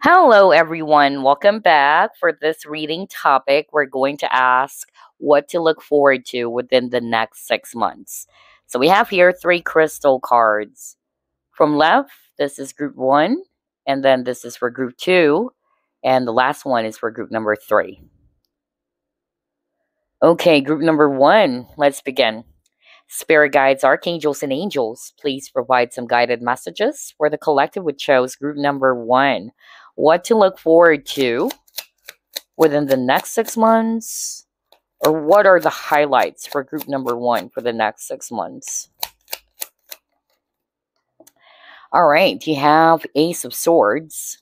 Hello, everyone. Welcome back. For this reading topic, we're going to ask what to look forward to within the next 6 months. So, we have here three crystal cards. From left, this is group one, and then this is for group two, and the last one is for group number three. Okay, group number one, let's begin. Spirit guides, archangels, and angels, please provide some guided messages for the collective which chose group number one. What to look forward to within the next 6 months, or what are the highlights for group number one for the next 6 months? All right, you have Ace of Swords,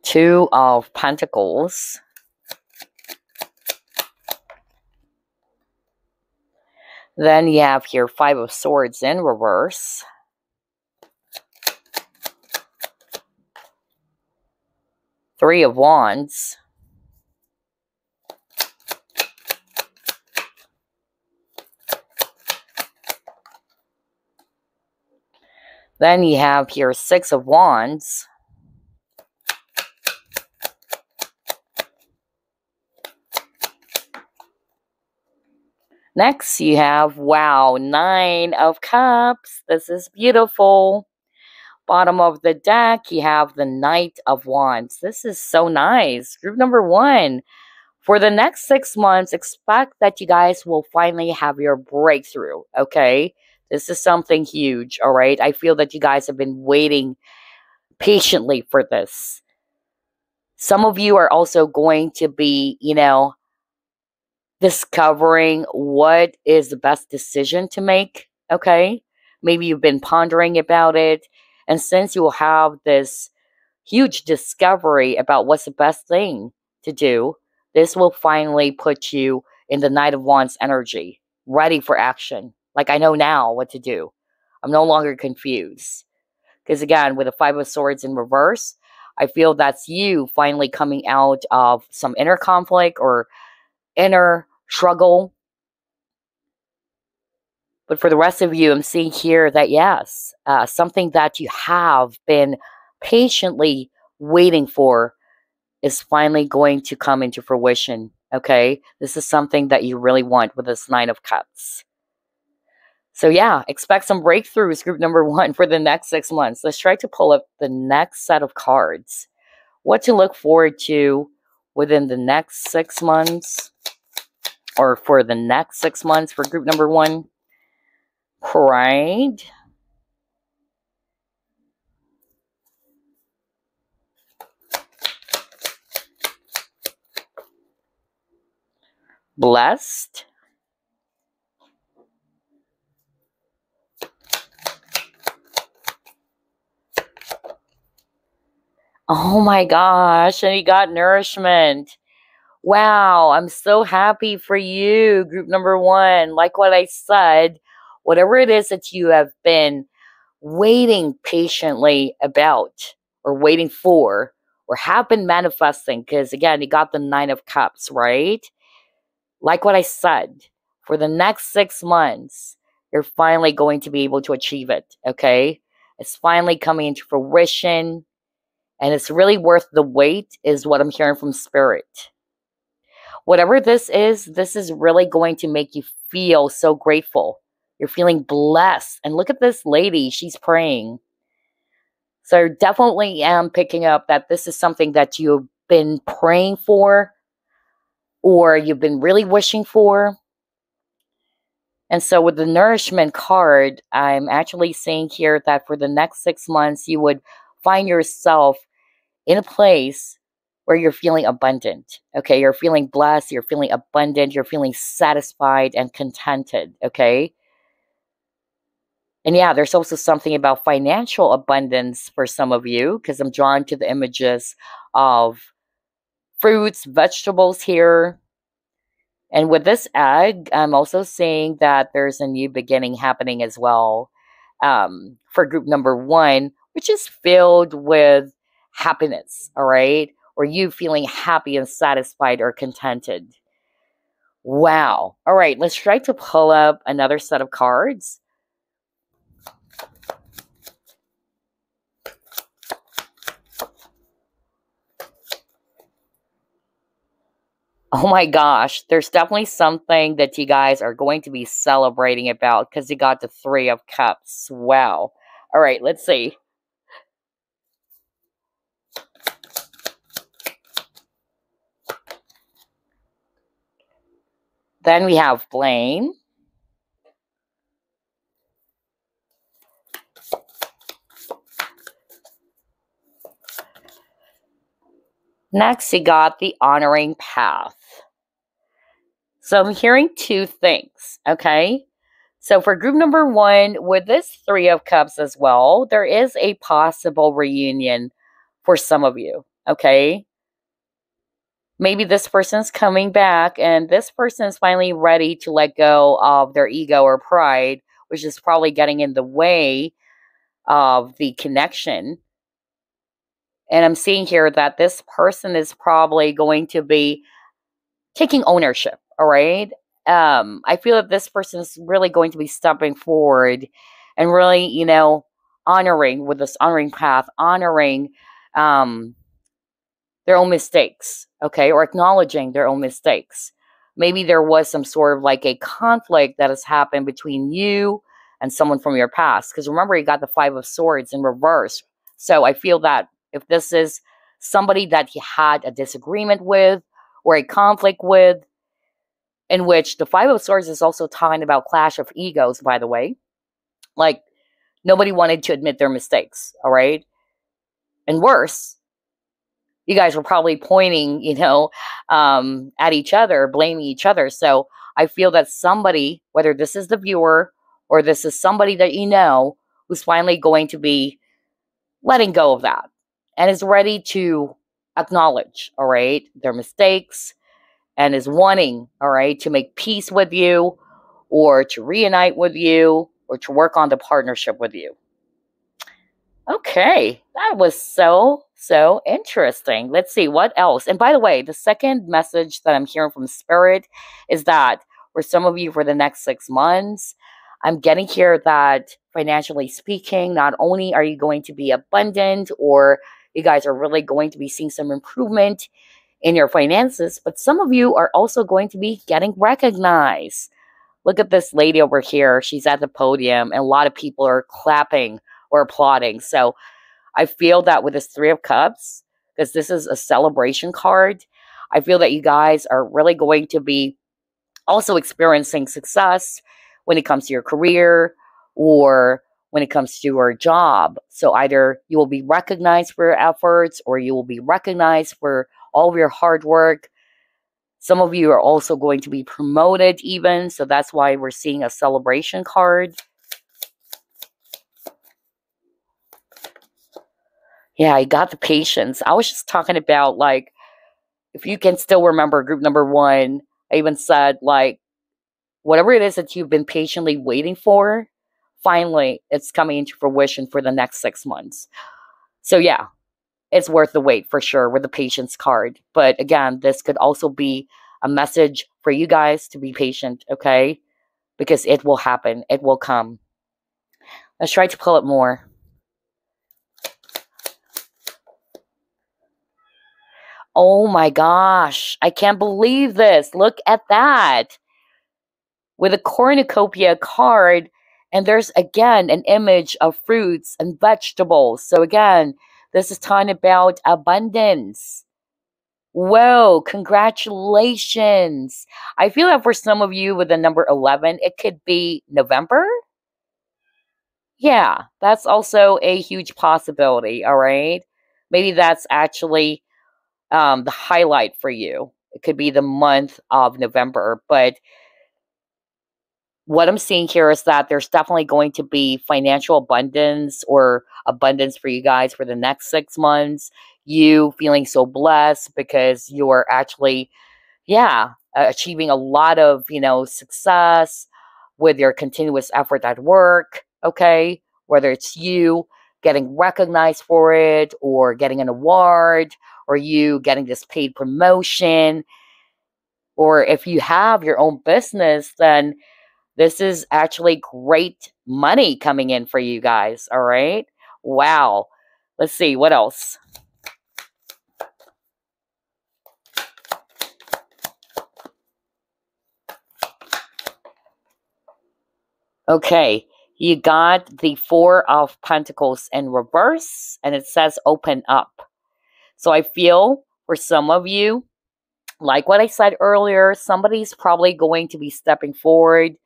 Two of Pentacles, then you have here Five of Swords in reverse, Three of Wands, then you have here Six of Wands, next you have, wow, Nine of Cups. This is beautiful. Bottom of the deck, you have the Knight of Wands. This is so nice. Group number one. For the next 6 months, expect that you guys will finally have your breakthrough, okay? This is something huge, all right? I feel that you guys have been waiting patiently for this. Some of you are also going to be, discovering what is the best decision to make, okay? Maybe you've been pondering about it. And since you will have this huge discovery about what's the best thing to do, this will finally put you in the Knight of Wands energy, ready for action. Like, I know now what to do. I'm no longer confused. Because again, with the Five of Swords in reverse, I feel that's you finally coming out of some inner conflict or inner struggle. But for the rest of you, I'm seeing here that yes, something that you have been patiently waiting for is finally going to come into fruition, okay? This is something that you really want with this Nine of Cups. So yeah, expect some breakthroughs, group number one, for the next 6 months. Let's try to pull up the next set of cards. What to look forward to within the next 6 months, or for the next 6 months for group number one. Pride, blessed, oh my gosh, and you got nourishment. Wow, I'm so happy for you, group number one. Like what I said, whatever it is that you have been waiting patiently about, or waiting for, or have been manifesting, because again, you got the Nine of Cups, right? Like what I said, for the next 6 months, you're finally going to be able to achieve it, okay? It's finally coming into fruition, and it's really worth the wait, is what I'm hearing from Spirit. Whatever this is really going to make you feel so grateful. You're feeling blessed. And look at this lady, she's praying. So I definitely am picking up that this is something that you've been praying for, or you've been really wishing for. And so with the nourishment card, I'm actually saying here that for the next 6 months, you would find yourself in a place where you're feeling abundant, okay? You're feeling blessed, you're feeling abundant, you're feeling satisfied and contented, okay? And yeah, there's also something about financial abundance for some of you, because I'm drawn to the images of fruits, vegetables here. And with this egg, I'm also seeing that there's a new beginning happening as well, for group number one, which is filled with happiness, all right? Or you feeling happy and satisfied or contented. Wow. All right, let's try to pull up another set of cards. Oh my gosh, there's definitely something that you guys are going to be celebrating about because you got the Three of Cups. Wow. All right, let's see. Then we have blame. Next, you got the honoring path. So I'm hearing two things, okay? So for group number one, with this Three of Cups as well, there is a possible reunion for some of you, okay? Maybe this person's coming back and this person is finally ready to let go of their ego or pride, which is probably getting in the way of the connection. And I'm seeing here that this person is probably going to be taking ownership, all right? I feel that this person is really going to be stepping forward and really, honoring with this honoring path, honoring um, their own mistakes, okay, or acknowledging their own mistakes. Maybe there was some sort of like a conflict that has happened between you and someone from your past. Because remember, you got the Five of Swords in reverse. So I feel that if this is somebody that you had a disagreement with or a conflict with, in which the Five of Swords is also talking about clash of egos, by the way, like nobody wanted to admit their mistakes, all right? And worse, you guys were probably pointing, at each other, blaming each other. So I feel that somebody, whether this is the viewer or this is somebody that you know, who's finally going to be letting go of that and is ready to acknowledge, all right, their mistakes and is wanting, all right, to make peace with you or to reunite with you or to work on the partnership with you. Okay, that was so interesting. Let's see what else. And by the way, the second message that I'm hearing from Spirit is that for some of you for the next 6 months, I'm getting here that financially speaking, not only are you going to be abundant or you guys are really going to be seeing some improvement in your finances, but some of you are also going to be getting recognized. Look at this lady over here. She's at the podium and a lot of people are clapping or applauding. So I feel that with this Three of Cups, because this is a celebration card, I feel that you guys are really going to be also experiencing success when it comes to your career or when it comes to your job. So either you will be recognized for your efforts or you will be recognized for all of your hard work. Some of you are also going to be promoted even. So that's why we're seeing a celebration card. Yeah, I got the patience. I was just talking about, like, if you can still remember group number one, I even said, like, whatever it is that you've been patiently waiting for, finally, it's coming into fruition for the next 6 months. So, yeah, it's worth the wait for sure with the patience card. But again, this could also be a message for you guys to be patient, okay? Because it will happen. It will come. Let's try to pull it more. Oh my gosh, I can't believe this. Look at that. With a cornucopia card, and there's again an image of fruits and vegetables. So again, this is talking about abundance. Whoa, congratulations. I feel that for some of you with the number 11, it could be November. Yeah, that's also a huge possibility, all right? Maybe that's actually the highlight for you. It could be the month of November, but what I'm seeing here is that there's definitely going to be financial abundance or abundance for you guys for the next 6 months. You feeling so blessed because you're actually, yeah, achieving a lot of, success with your continuous effort at work. Okay. Whether it's you getting recognized for it or getting an award or you getting this paid promotion, or if you have your own business, then this is actually great money coming in for you guys, all right? Wow. Let's see, what else? Okay, you got the Four of Pentacles in reverse, and it says open up. So I feel for some of you, like what I said earlier, somebody's probably going to be stepping forward,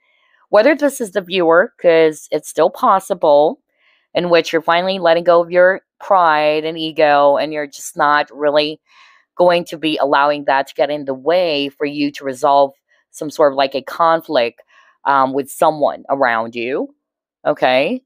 whether this is the viewer, because it's still possible, in which you're finally letting go of your pride and ego, and you're just not really going to be allowing that to get in the way for you to resolve some sort of like a conflict with someone around you. Okay.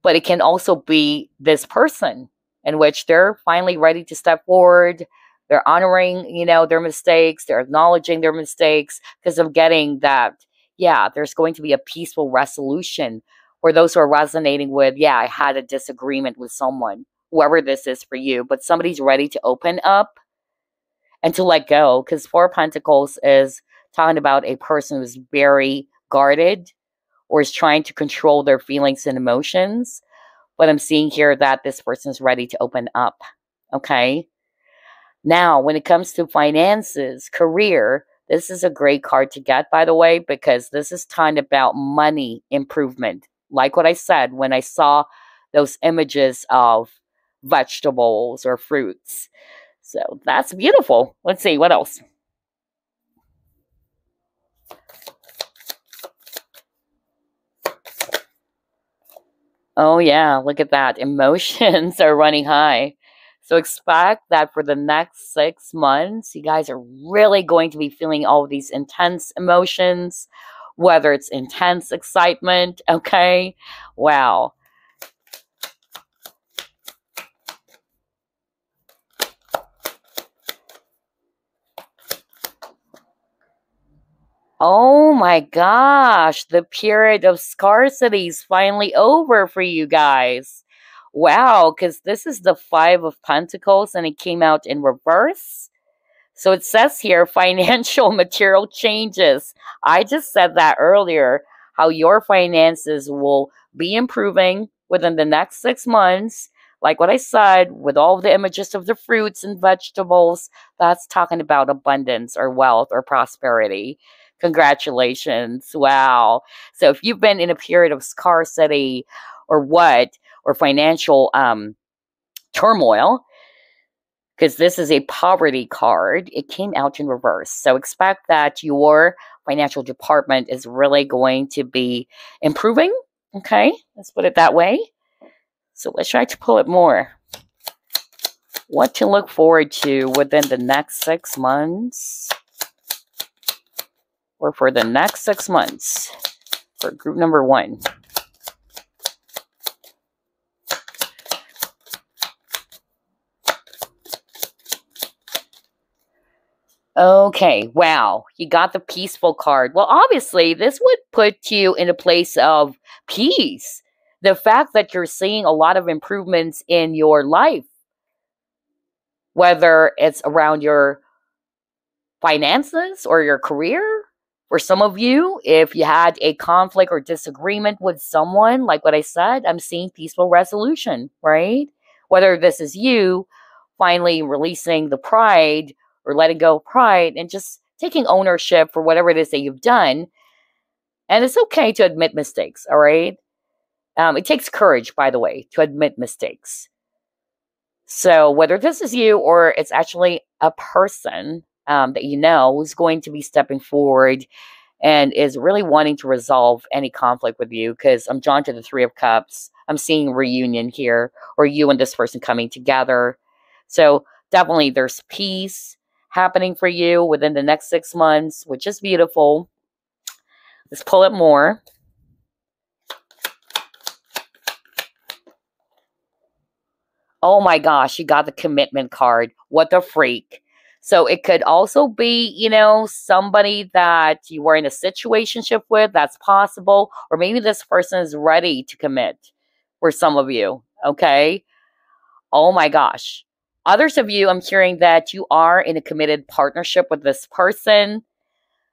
But it can also be this person in which they're finally ready to step forward. They're honoring, their mistakes. They're acknowledging their mistakes because of getting that, yeah, there's going to be a peaceful resolution for those who are resonating with, yeah, I had a disagreement with someone, whoever this is for you, but somebody's ready to open up and to let go, because Four of Pentacles is talking about a person who's very guarded or is trying to control their feelings and emotions. But I'm seeing here that this person is ready to open up. Okay. Now, when it comes to finances, career, this is a great card to get, by the way, because this is talking about money improvement. Like what I said, when I saw those images of vegetables or fruits. So that's beautiful. Let's see, what else? Oh, yeah, look at that. Emotions are running high. So expect that for the next 6 months, you guys are really going to be feeling all of these intense emotions, whether it's intense excitement, okay? Wow. Oh my gosh, the period of scarcity is finally over for you guys. Wow, because this is the Five of Pentacles and it came out in reverse. So it says here financial material changes. I just said that earlier, how your finances will be improving within the next 6 months. Like what I said, with all the images of the fruits and vegetables, that's talking about abundance or wealth or prosperity. Congratulations. Wow. So if you've been in a period of scarcity or what, or financial turmoil, because this is a poverty card, it came out in reverse. So expect that your financial department is really going to be improving. Okay, let's put it that way. So let's try to pull it more. What to look forward to within the next 6 months, or for the next 6 months for group number one. Okay, wow. You got the peaceful card. Well, obviously, this would put you in a place of peace. The fact that you're seeing a lot of improvements in your life, whether it's around your finances or your career. For some of you, if you had a conflict or disagreement with someone, like what I said, I'm seeing peaceful resolution, right? Whether this is you finally releasing the pride or letting go of pride and just taking ownership for whatever it is that you've done. And it's okay to admit mistakes, all right? It takes courage, by the way, to admit mistakes. So whether this is you or it's actually a person that you know who's going to be stepping forward and is really wanting to resolve any conflict with you, because I'm drawn to the Three of Cups. I'm seeing reunion here, or you and this person coming together. So definitely there's peace happening for you within the next 6 months, which is beautiful. Let's pull it more. Oh my gosh, you got the commitment card. What the freak. So it could also be, somebody that you were in a situationship with. That's possible. Or maybe this person is ready to commit for some of you. Okay. Oh my gosh. Others of you, I'm hearing that you are in a committed partnership with this person.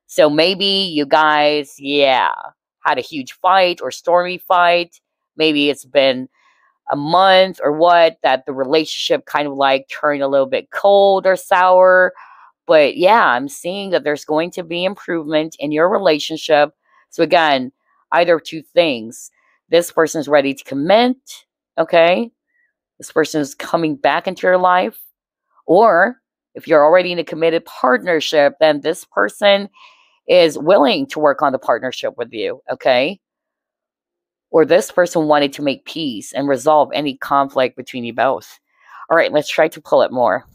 So maybe you guys, yeah, had a huge fight or stormy fight. Maybe it's been a month or what, that the relationship kind of like turned a little bit cold or sour. But yeah, I'm seeing that there's going to be improvement in your relationship. So again, either two things. This person is ready to commit, okay? This person is coming back into your life. Or if you're already in a committed partnership, then this person is willing to work on the partnership with you, okay? Or this person wanted to make peace and resolve any conflict between you both. All right, let's try to pull it more.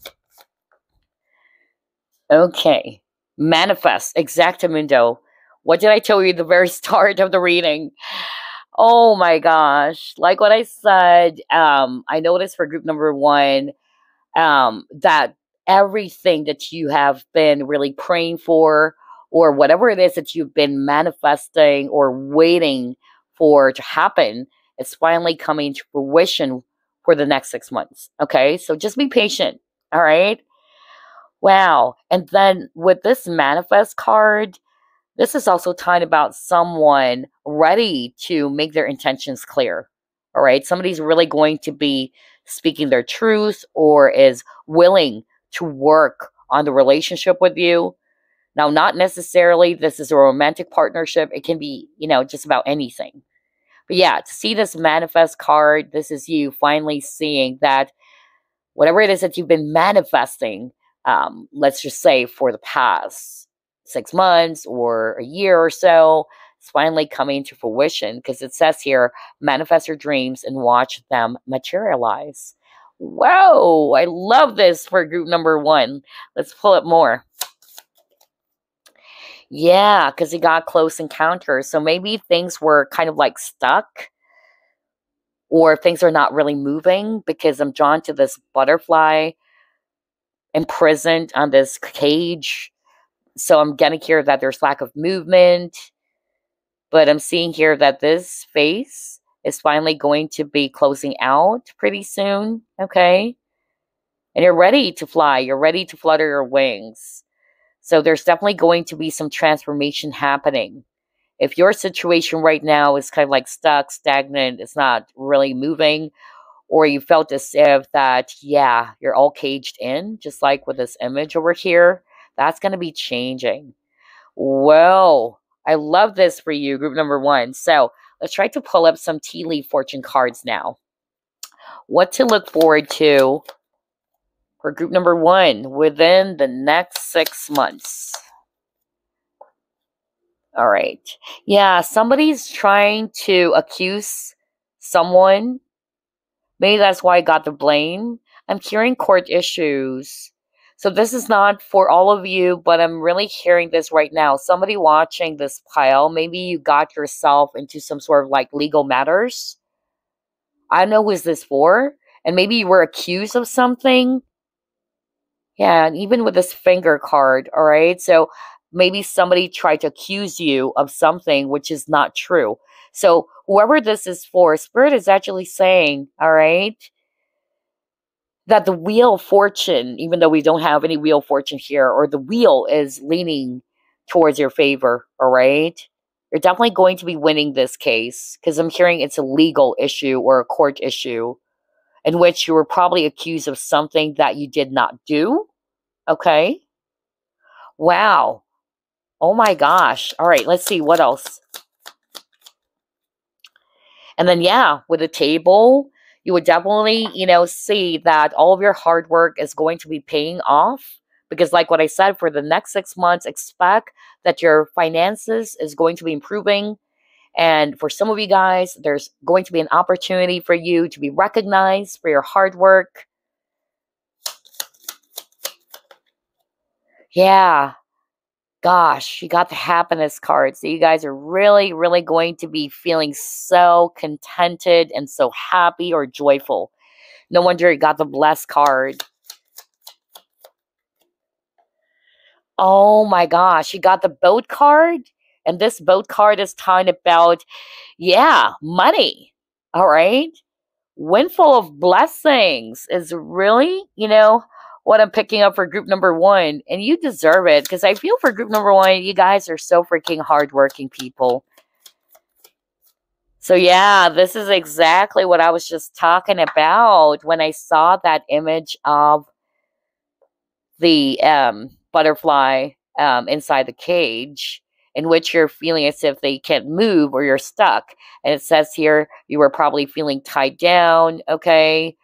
Okay, manifest, exactamundo. What did I tell you at the very start of the reading? Oh my gosh, like what I said, I noticed for group number one, that everything that you have been really praying for, or whatever it is that you've been manifesting or waiting for to happen, it's finally coming to fruition for the next 6 months. Okay, so just be patient. All right. Wow. And then with this manifest card, this is also talking about someone ready to make their intentions clear. All right. Somebody's really going to be speaking their truth or is willing to work on the relationship with you. Now, not necessarily this is a romantic partnership. It can be, just about anything. But yeah, to see this manifest card, this is you finally seeing that whatever it is that you've been manifesting, let's just say for the past 6 months or a year or so, it's finally coming to fruition because it says here, manifest your dreams and watch them materialize. Whoa, I love this for group number one. Let's pull it more. Yeah, because it got close encounters. So maybe things were kind of like stuck or things are not really moving because I'm drawn to this butterfly imprisoned on this cage. So I'm getting here that there's lack of movement, but I'm seeing here that this face is finally going to be closing out pretty soon, okay? And you're ready to fly. You're ready to flutter your wings. So there's definitely going to be some transformation happening. If your situation right now is kind of like stuck, stagnant, it's not really moving, or you felt as if that, yeah, you're all caged in, just like with this image over here, that's going to be changing. Well, I love this for you, group number one. So let's try to pull up some tea leaf fortune cards now. What to look forward to for group number one within the next 6 months. All right. Yeah, somebody's trying to accuse someone. Maybe that's why I got the blame. I'm hearing court issues. So this is not for all of you, but I'm really hearing this right now. Somebody watching this pile, maybe you got yourself into some sort of like legal matters. I don't know who is this for. And maybe you were accused of something. Yeah, and even with this finger card, all right? So maybe somebody tried to accuse you of something which is not true. So whoever this is for, Spirit is actually saying, all right, that the wheel of fortune, even though we don't have any wheel of fortune here, or the wheel is leaning towards your favor, all right? You're definitely going to be winning this case because I'm hearing it's a legal issue or a court issue in which you were probably accused of something that you did not do, okay? Wow. Oh my gosh. All right, let's see what else. And then, yeah, with the table, you would definitely, see that all of your hard work is going to be paying off. Because like what I said, for the next 6 months, expect that your finances is going to be improving. And for some of you guys, there's going to be an opportunity for you to be recognized for your hard work. Yeah. Gosh, you got the happiness card. So you guys are really, really going to be feeling so contented and so happy or joyful. No wonder you got the blessed card. Oh my gosh, you got the boat card? And this boat card is talking about, yeah, money. All right? Windfall of blessings is really, what I'm picking up for group number one. And you deserve it because I feel for group number one, you guys are so freaking hardworking people. So yeah, this is exactly what I was just talking about when I saw that image of the butterfly inside the cage. in which you're feeling as if they can't move or you're stuck. And it says here you were probably feeling tied down, okay?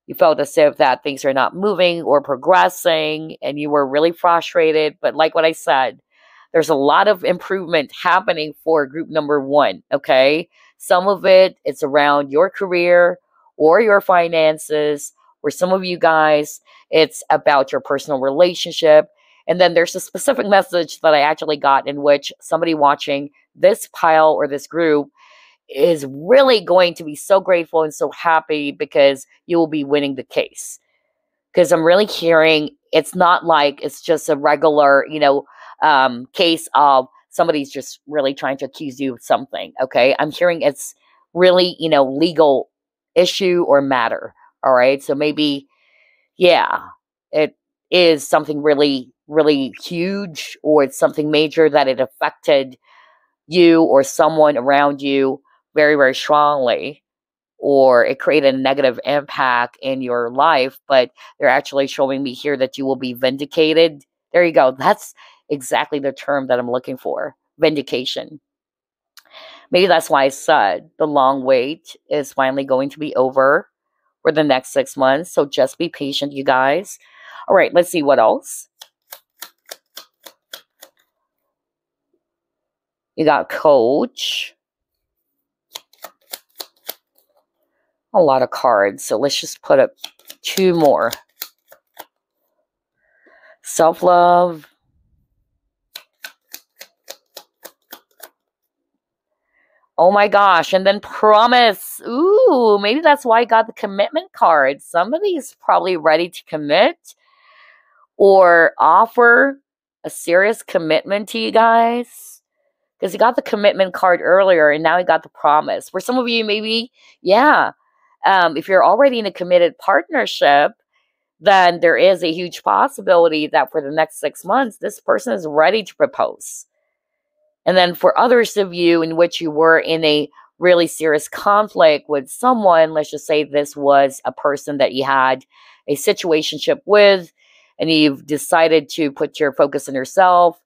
You felt as if that things are not moving or progressing and you were really frustrated. But like what I said, there's a lot of improvement happening for group number one, okay? Some of it's around your career or your finances. For some of you guys, it's about your personal relationship. And then there's a specific message that I actually got in which somebody watching this pile or this group is really going to be so grateful and so happy because you will be winning the case. Because I'm really hearing it's not like it's just a regular, case of somebody's just really trying to accuse you of something. Okay. I'm hearing it's really, legal issue or matter. All right. So maybe, yeah, it is something really, really huge, or it's something major that it affected you or someone around you very, very strongly, or it created a negative impact in your life, but they're actually showing me here that you will be vindicated. There you go. That's exactly the term that I'm looking for. Vindication. Maybe that's why I said the long wait is finally going to be over for the next 6 months. So just be patient, you guys. All right, let's see what else. You got coach. A lot of cards. So let's just put up 2 more. Self-love. Oh my gosh. And then promise. Ooh, maybe that's why I got the commitment card. Somebody's probably ready to commit or offer a serious commitment to you guys. Because you got the commitment card earlier and now you got the promise. For some of you, maybe, yeah. If you're already in a committed partnership, then there is a huge possibility that for the next 6 months, this person is ready to propose. And then for others of you in which you were in a really serious conflict with someone, let's just say this was a person that you had a situationship with, and you've decided to put your focus on yourself,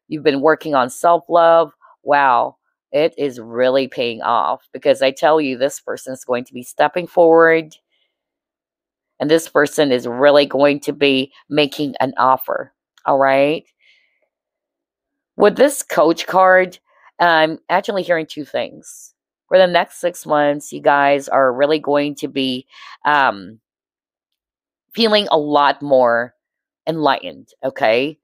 you've been working on self-love, wow, it is really paying off, because I tell you, this person is going to be stepping forward, and this person is really going to be making an offer, all right? With this coach card, I'm actually hearing 2 things. For the next 6 months, you guys are really going to be feeling a lot more enlightened, okay?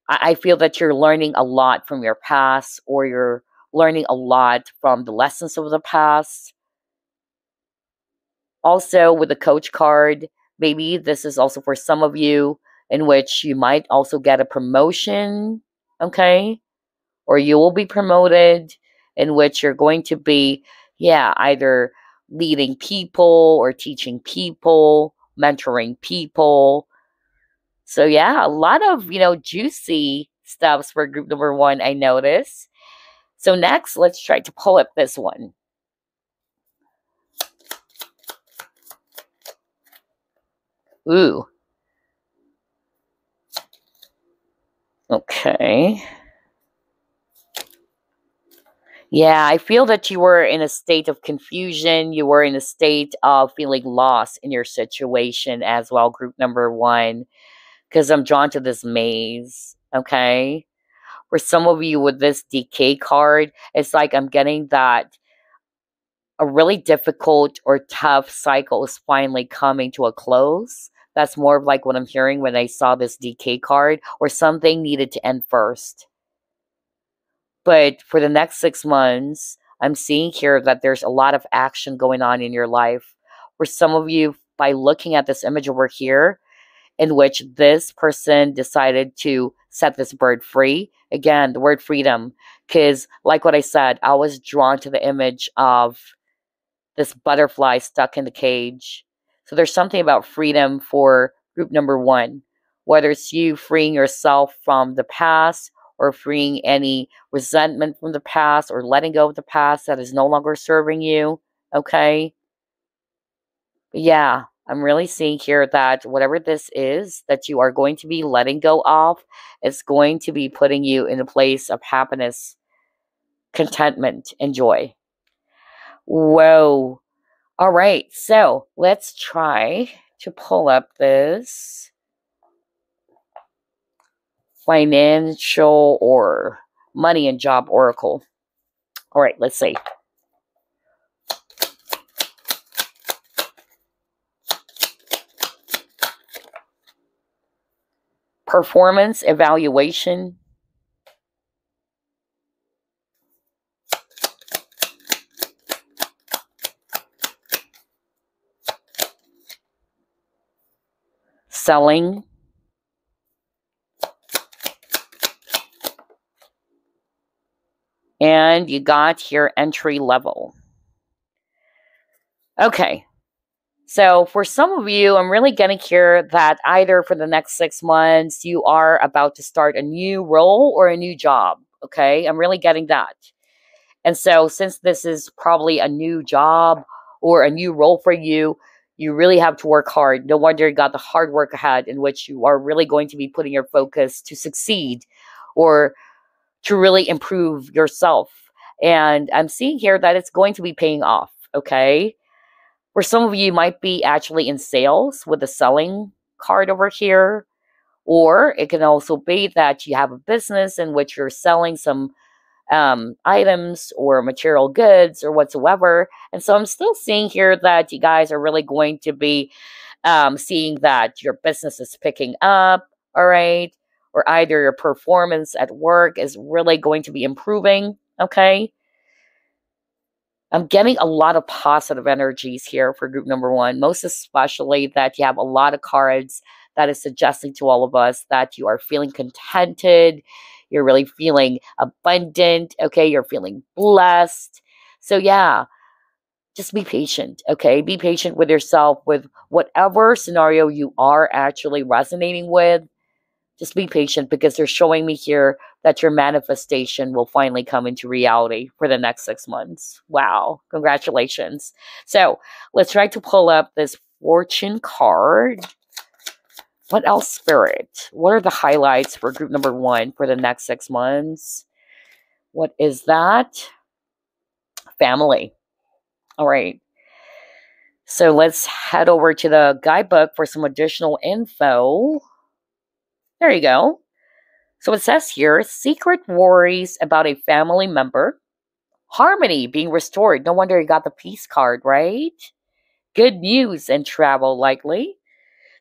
I feel that you're learning a lot from your past, or you're learning a lot from the lessons of the past. Also, with the coach card, maybe this is also for some of you in which you might also get a promotion, okay? Or you will be promoted, in which you're going to be, either leading people or teaching people, mentoring people. So a lot of, juicy stuffs for group number 1, I notice. So next, let's try to pull up this one. Ooh. Okay. Yeah, I feel that you were in a state of confusion. You were in a state of feeling lost in your situation as well, group number 1, because I'm drawn to this maze, okay? For some of you with this decay card, it's like I'm getting that a really difficult or tough cycle is finally coming to a close. That's more of like what I'm hearing when I saw this decay card, or something needed to end first. But for the next 6 months, I'm seeing here that there's a lot of action going on in your life. For some of you, by looking at this image over here, in which this person decided to set this bird free. Again, the word freedom, because like what I said, I was drawn to the image of this butterfly stuck in the cage. So there's something about freedom for group number 1, whether it's you freeing yourself from the past, or freeing any resentment from the past, or letting go of the past that is no longer serving you, okay? Yeah, I'm really seeing here that whatever this is that you are going to be letting go of, is going to be putting you in a place of happiness, contentment, and joy. Whoa. All right. So let's try to pull up this financial or money and job oracle. All right. Let's see. Performance evaluation. Selling. And you got here entry level. Okay. So for some of you, I'm really getting here that either for the next 6 months, you are about to start a new role or a new job. Okay. I'm really getting that. And so since this is probably a new job or a new role for you, you really have to work hard. No wonder you got the hard work ahead in which you are really going to be putting your focus to succeed or to really improve yourself. And I'm seeing here that it's going to be paying off. Okay. For some of you, might be actually in sales with the selling card over here. Or it can also be that you have a business in which you're selling some items or material goods or whatsoever. And so I'm still seeing here that you guys are really going to be seeing that your business is picking up, all right? Or either your performance at work is really going to be improving, okay? I'm getting a lot of positive energies here for group number one, most especially that you have a lot of cards that is suggesting to all of us that you are feeling contented, you're really feeling abundant, okay? You're feeling blessed. So yeah, just be patient, okay? Be patient with yourself, with whatever scenario you are actually resonating with. Just be patient because they're showing me here that your manifestation will finally come into reality for the next 6 months. Wow. Congratulations. So let's try to pull up this fortune card. What else, Spirit? What are the highlights for group number one for the next 6 months? What is that? Family. All right. So let's head over to the guidebook for some additional info. There you go. So it says here, secret worries about a family member. Harmony being restored. No wonder you got the peace card, right? Good news and travel likely.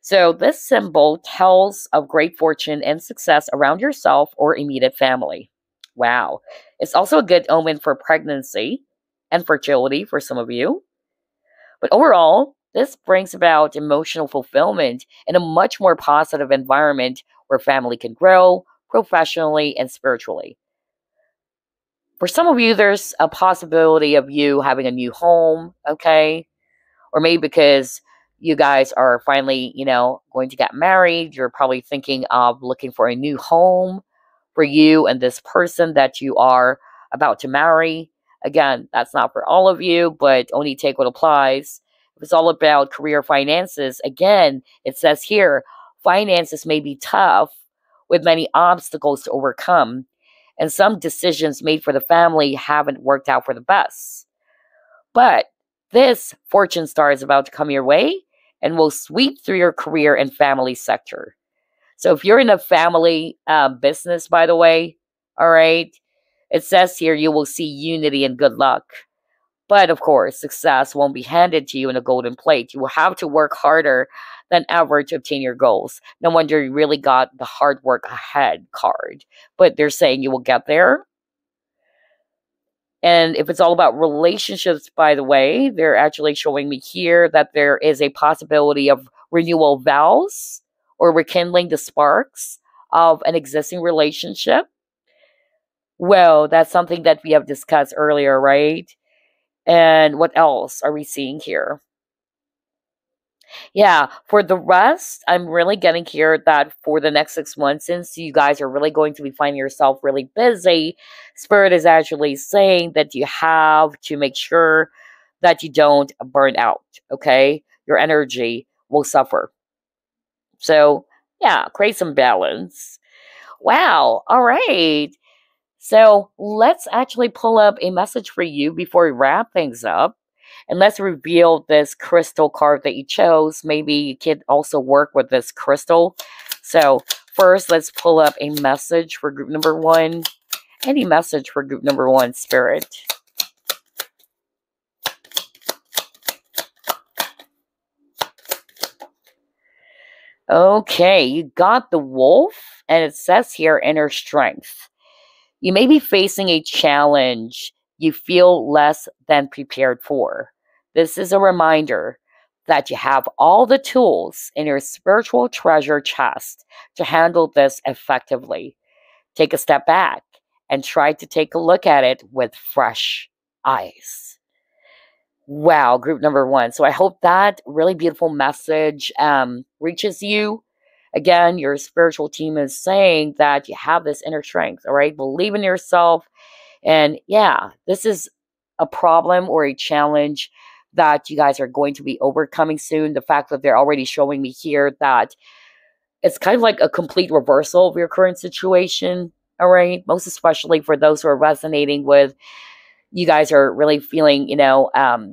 So this symbol tells of great fortune and success around yourself or immediate family. Wow. It's also a good omen for pregnancy and fertility for some of you. But overall, this brings about emotional fulfillment in a much more positive environment where family can grow professionally and spiritually. For some of you, there's a possibility of you having a new home, okay? Or maybe because you guys are finally, going to get married, you're probably thinking of looking for a new home for you and this person that you are about to marry. Again, that's not for all of you, but only take what applies. If it's all about career finances, again, it says here, finances may be tough with many obstacles to overcome, and some decisions made for the family haven't worked out for the best. But this fortune star is about to come your way and will sweep through your career and family sector. So if you're in a family business, by the way, all right, it says here you will see unity and good luck. But of course, success won't be handed to you in a golden plate. You will have to work harder than ever to obtain your goals. No wonder you really got the hard work ahead card. But they're saying you will get there. And if it's all about relationships, by the way, they're actually showing me here that there is a possibility of renewal vows or rekindling the sparks of an existing relationship. Well, that's something that we have discussed earlier, right? And what else are we seeing here? Yeah, for the rest, I'm really getting here that for the next 6 months, since you guys are really going to be finding yourself really busy, Spirit is actually saying that you have to make sure that you don't burn out, okay? Your energy will suffer. So, yeah, create some balance. Wow. All right. So let's actually pull up a message for you before we wrap things up. And let's reveal this crystal card that you chose. Maybe you could also work with this crystal. So first, let's pull up a message for group number one. Any message for group number one, Spirit? Okay, you got the wolf, and it says here inner strength. You may be facing a challenge you feel less than prepared for. This is a reminder that you have all the tools in your spiritual treasure chest to handle this effectively. Take a step back and try to take a look at it with fresh eyes. Wow, group number one. So I hope that really beautiful message reaches you. Again, your spiritual team is saying that you have this inner strength, all right? Believe in yourself. And yeah, this is a problem or a challenge that you guys are going to be overcoming soon. The fact that they're already showing me here that it's kind of like a complete reversal of your current situation, all right? Most especially for those who are resonating with, you guys are really feeling,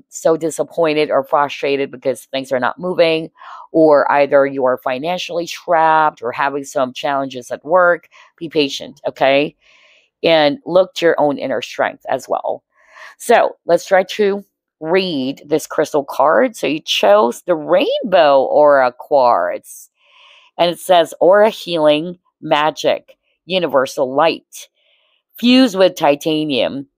so disappointed or frustrated because things are not moving, or either you are financially trapped or having some challenges at work. Be patient, okay? And look to your own inner strength as well. So let's try to read this crystal card. So you chose the Rainbow Aura Quartz. And it says Aura Healing Magic Universal Light. Fused with titanium,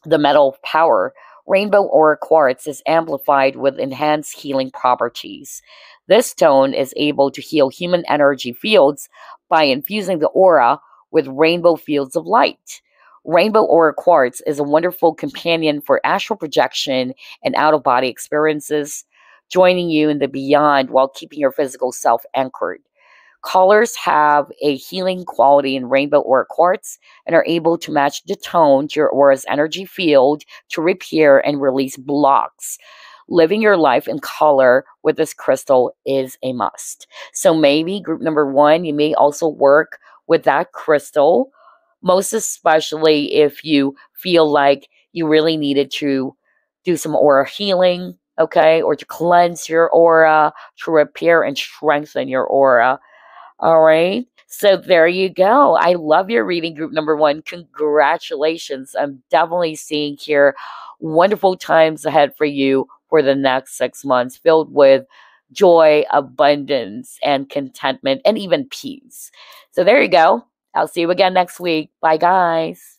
the metal of power, Rainbow Aura Quartz is amplified with enhanced healing properties. This stone is able to heal human energy fields by infusing the aura with rainbow fields of light. Rainbow Aura Quartz is a wonderful companion for astral projection and out-of-body experiences, joining you in the beyond while keeping your physical self anchored. Colors have a healing quality in Rainbow Aura Quartz and are able to match the tone to your aura's energy field to repair and release blocks. Living your life in color with this crystal is a must. So maybe group number one, you may also work with that crystal, most especially if you feel like you really needed to do some aura healing, okay, or to cleanse your aura, to repair and strengthen your aura. All right. So there you go. I love your reading, group number one. Congratulations. I'm definitely seeing here wonderful times ahead for you for the next 6 months, filled with joy, abundance, and contentment, and even peace. So there you go. I'll see you again next week. Bye, guys.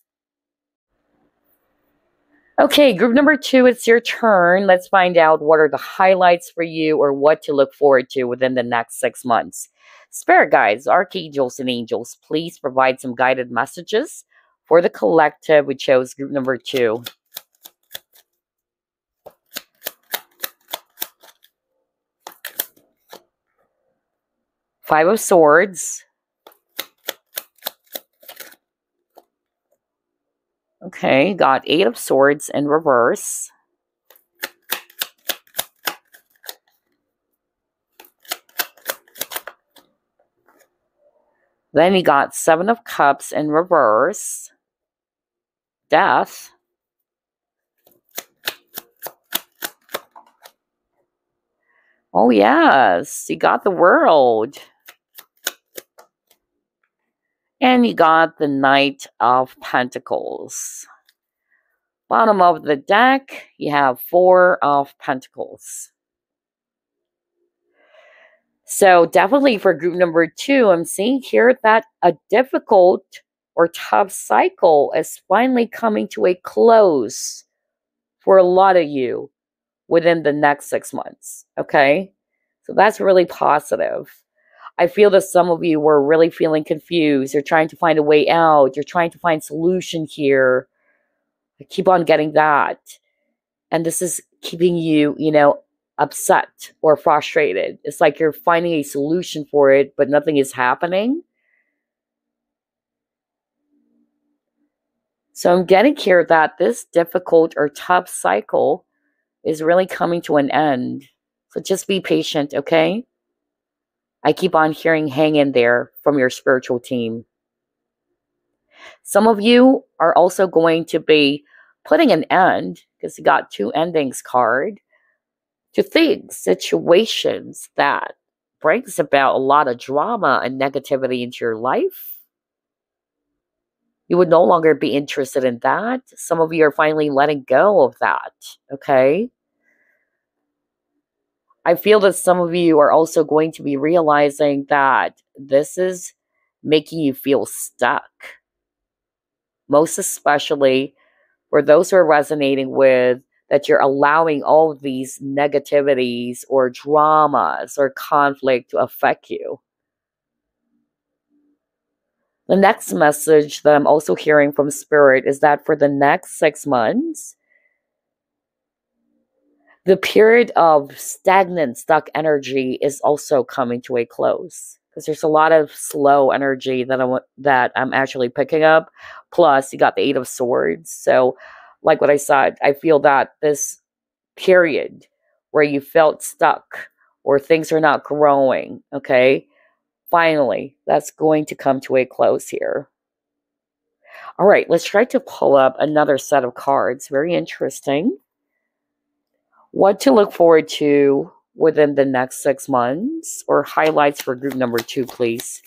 Okay, group number two, it's your turn. Let's find out what are the highlights for you or what to look forward to within the next 6 months. Spirit guides, archangels, and angels, please provide some guided messages for the collective. We chose group number two. Five of Swords. Okay, got Eight of Swords in reverse. Then you got Seven of Cups in reverse. Death. Oh, yes. You got the World. And you got the Knight of Pentacles. Bottom of the deck, you have Four of Pentacles. So definitely for group number two, I'm seeing here that a difficult or tough cycle is finally coming to a close for a lot of you within the next 6 months, okay? So that's really positive. I feel that some of you were really feeling confused. You're trying to find a way out. You're trying to find solution here. I keep on getting that. And this is keeping you, upset or frustrated. It's like you're finding a solution for it, but nothing is happening. So I'm getting here that this difficult or tough cycle is really coming to an end. So just be patient, okay? I keep on hearing hang in there from your spiritual team. Some of you are also going to be putting an end, because you got 2 endings card, to things, situations that brings about a lot of drama and negativity into your life. You would no longer be interested in that. Some of you are finally letting go of that, okay? I feel that some of you are also going to be realizing that this is making you feel stuck. Most especially for those who are resonating with that you're allowing all of these negativities or dramas or conflict to affect you. The next message that I'm also hearing from Spirit is that for the next 6 months, the period of stagnant, stuck energy is also coming to a close. Because there's a lot of slow energy that I'm actually picking up. Plus, you got the 8 of Swords. So, like what I said, I feel that this period where you felt stuck or things are not growing, okay, finally, that's going to come to a close here. All right, let's try to pull up another set of cards. Very interesting. What to look forward to within the next 6 months, or highlights for group number 2, please.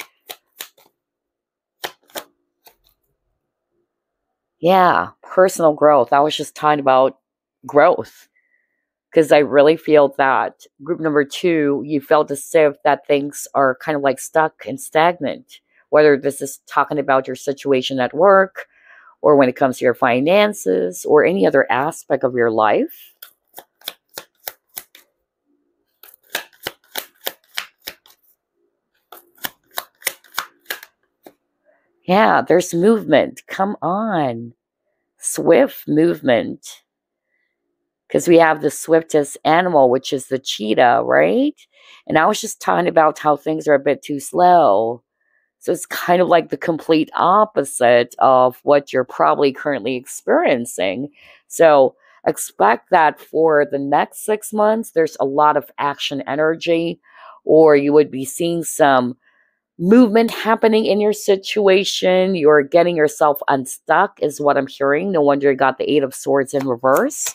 Yeah, personal growth. I was just talking about growth, because I really feel that group number 2, you felt as if that things are kind of like stuck and stagnant, whether this is talking about your situation at work, or when it comes to your finances, or any other aspect of your life. Yeah, there's movement. Come on. Swift movement. Because we have the swiftest animal, which is the cheetah, right? And I was just talking about how things are a bit too slow. So it's kind of like the complete opposite of what you're probably currently experiencing. So expect that for the next 6 months, there's a lot of action energy, or you would be seeing some movement happening in your situation. You're getting yourself unstuck is what I'm hearing. No wonder you got the 8 of Swords in reverse.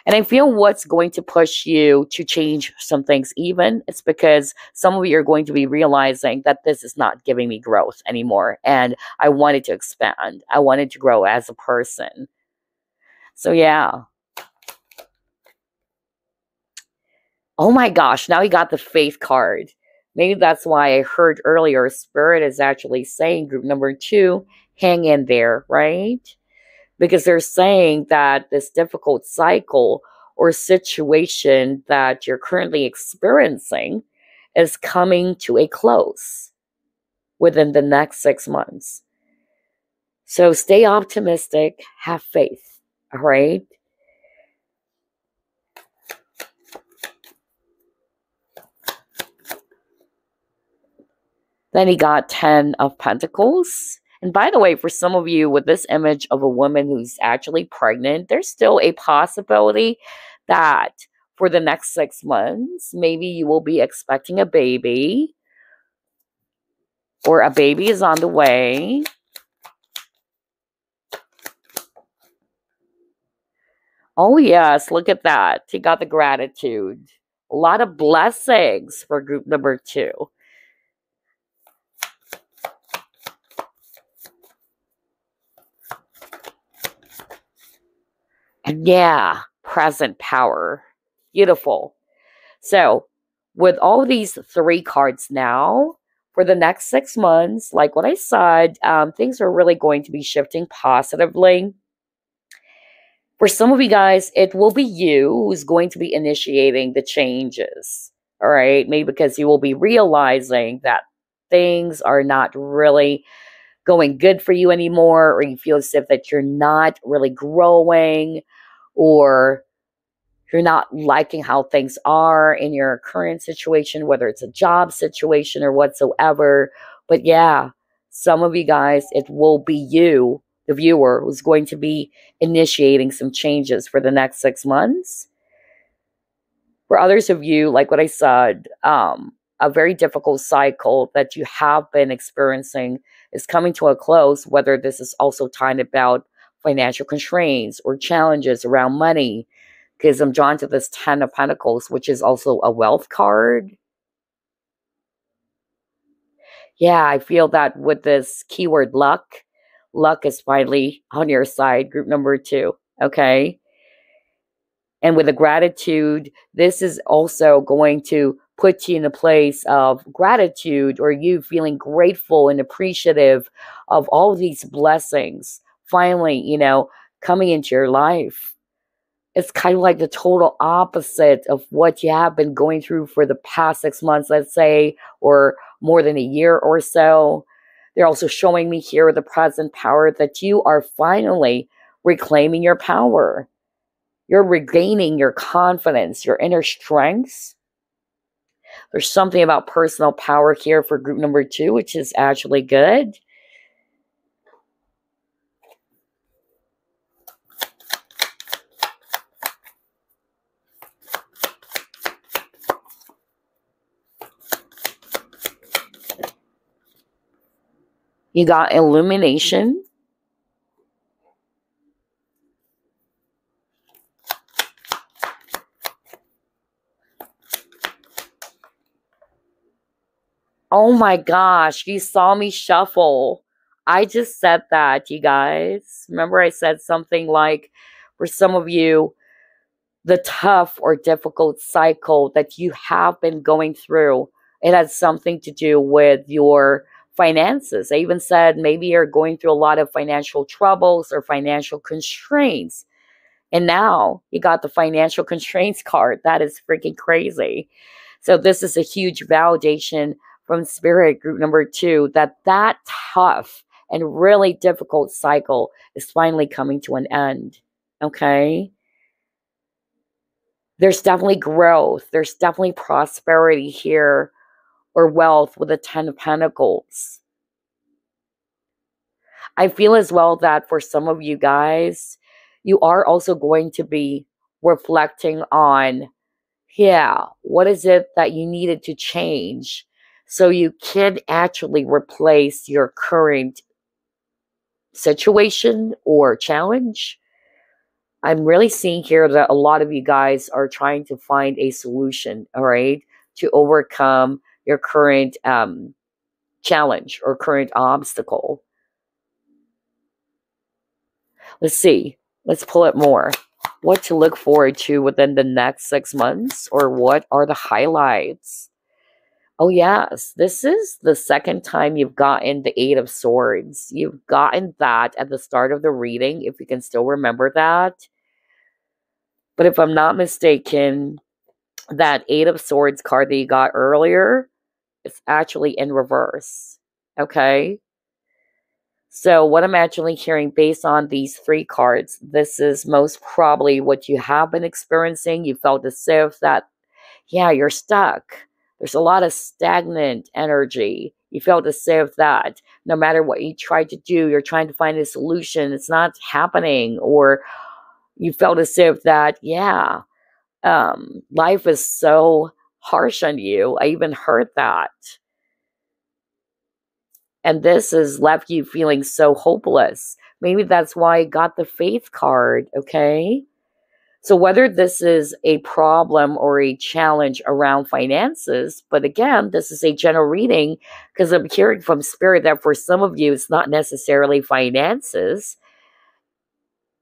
And I feel what's going to push you to change some things even, it's because some of you are going to be realizing that this is not giving me growth anymore. And I wanted to expand. I wanted to grow as a person. So yeah. Oh my gosh, now you got the Faith card. Maybe that's why I heard earlier Spirit is actually saying group number 2, hang in there, right? Because they're saying that this difficult cycle or situation that you're currently experiencing is coming to a close within the next 6 months. So stay optimistic, have faith, all right? Then he got 10 of Pentacles. And by the way, for some of you with this image of a woman who's actually pregnant, there's still a possibility that for the next 6 months, maybe you will be expecting a baby, or a baby is on the way. Oh yes, look at that. You got the gratitude. A lot of blessings for group number 2. And yeah, present power. Beautiful. So, with all these 3 cards now, for the next 6 months, like what I said, things are really going to be shifting positively. For some of you guys, it will be you who's going to be initiating the changes. All right? Maybe because you will be realizing that things are not really going good for you anymore, or you feel as if that you're not really growing, or you're not liking how things are in your current situation, whether it's a job situation or whatsoever. But yeah, some of you guys, it will be you, the viewer, who's going to be initiating some changes for the next 6 months. For others of you, like what I said, a very difficult cycle that you have been experiencing is coming to a close, whether this is also tied about financial constraints or challenges around money, because I'm drawn to this 10 of Pentacles, which is also a wealth card. Yeah, I feel that with this keyword luck, luck is finally on your side, group number 2, okay? And with the gratitude, this is also going to put you in a place of gratitude, or you feeling grateful and appreciative of all these blessings finally, coming into your life. It's kind of like the total opposite of what you have been going through for the past 6 months, let's say, or more than a year or so. They're also showing me here the present power that you are finally reclaiming your power. You're regaining your confidence, your inner strengths. There's something about personal power here for group number 2, which is actually good. You got illumination. Oh my gosh, you saw me shuffle. I just said that, you guys. Remember I said something like, for some of you, the tough or difficult cycle that you have been going through, it has something to do with your finances. I even said maybe you're going through a lot of financial troubles or financial constraints. And now you got the financial constraints card. That is freaking crazy. So this is a huge validation from Spirit, group number 2, that tough and really difficult cycle is finally coming to an end. Okay? There's definitely growth. There's definitely prosperity here, or wealth with the 10 of Pentacles. I feel as well that for some of you guys, you are also going to be reflecting on, what is it that you needed to change so you can actually replace your current situation or challenge? I'm really seeing here that a lot of you guys are trying to find a solution, all right, to overcome your current challenge or current obstacle. Let's see. Let's pull it more. What to look forward to within the next 6 months, or what are the highlights? Oh, yes. This is the second time you've gotten the 8 of Swords. You've gotten that at the start of the reading, if you can still remember that. But if I'm not mistaken, that 8 of Swords card that you got earlier is actually in reverse. Okay? So what I'm actually hearing based on these 3 cards, this is most probably what you have been experiencing. You felt as if that, you're stuck. There's a lot of stagnant energy. You felt as if that no matter what you try to do, you're trying to find a solution. It's not happening. Or you felt as if that, life is so harsh on you. I even heard that. And this has left you feeling so hopeless. Maybe that's why I got the Faith card, okay? So whether this is a problem or a challenge around finances, but again, this is a general reading because I'm hearing from Spirit that for some of you, it's not necessarily finances.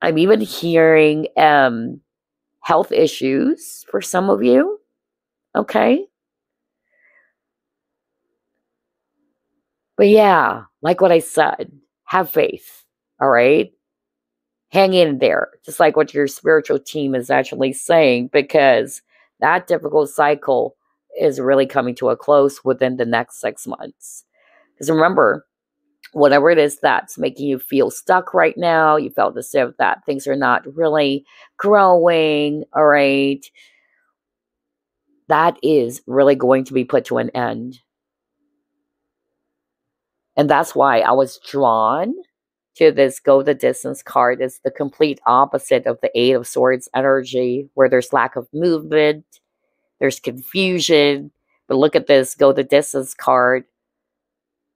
I'm even hearing health issues for some of you, okay? But like what I said, have faith, all right? Hang in there, just like what your spiritual team is actually saying, because that difficult cycle is really coming to a close within the next 6 months. Because remember, whatever it is that's making you feel stuck right now, you felt as if that things are not really growing, all right? That is really going to be put to an end. And that's why I was drawn to this Go the Distance card. It's the complete opposite of the 8 of Swords energy, where there's lack of movement, there's confusion, But look at this, go the distance card.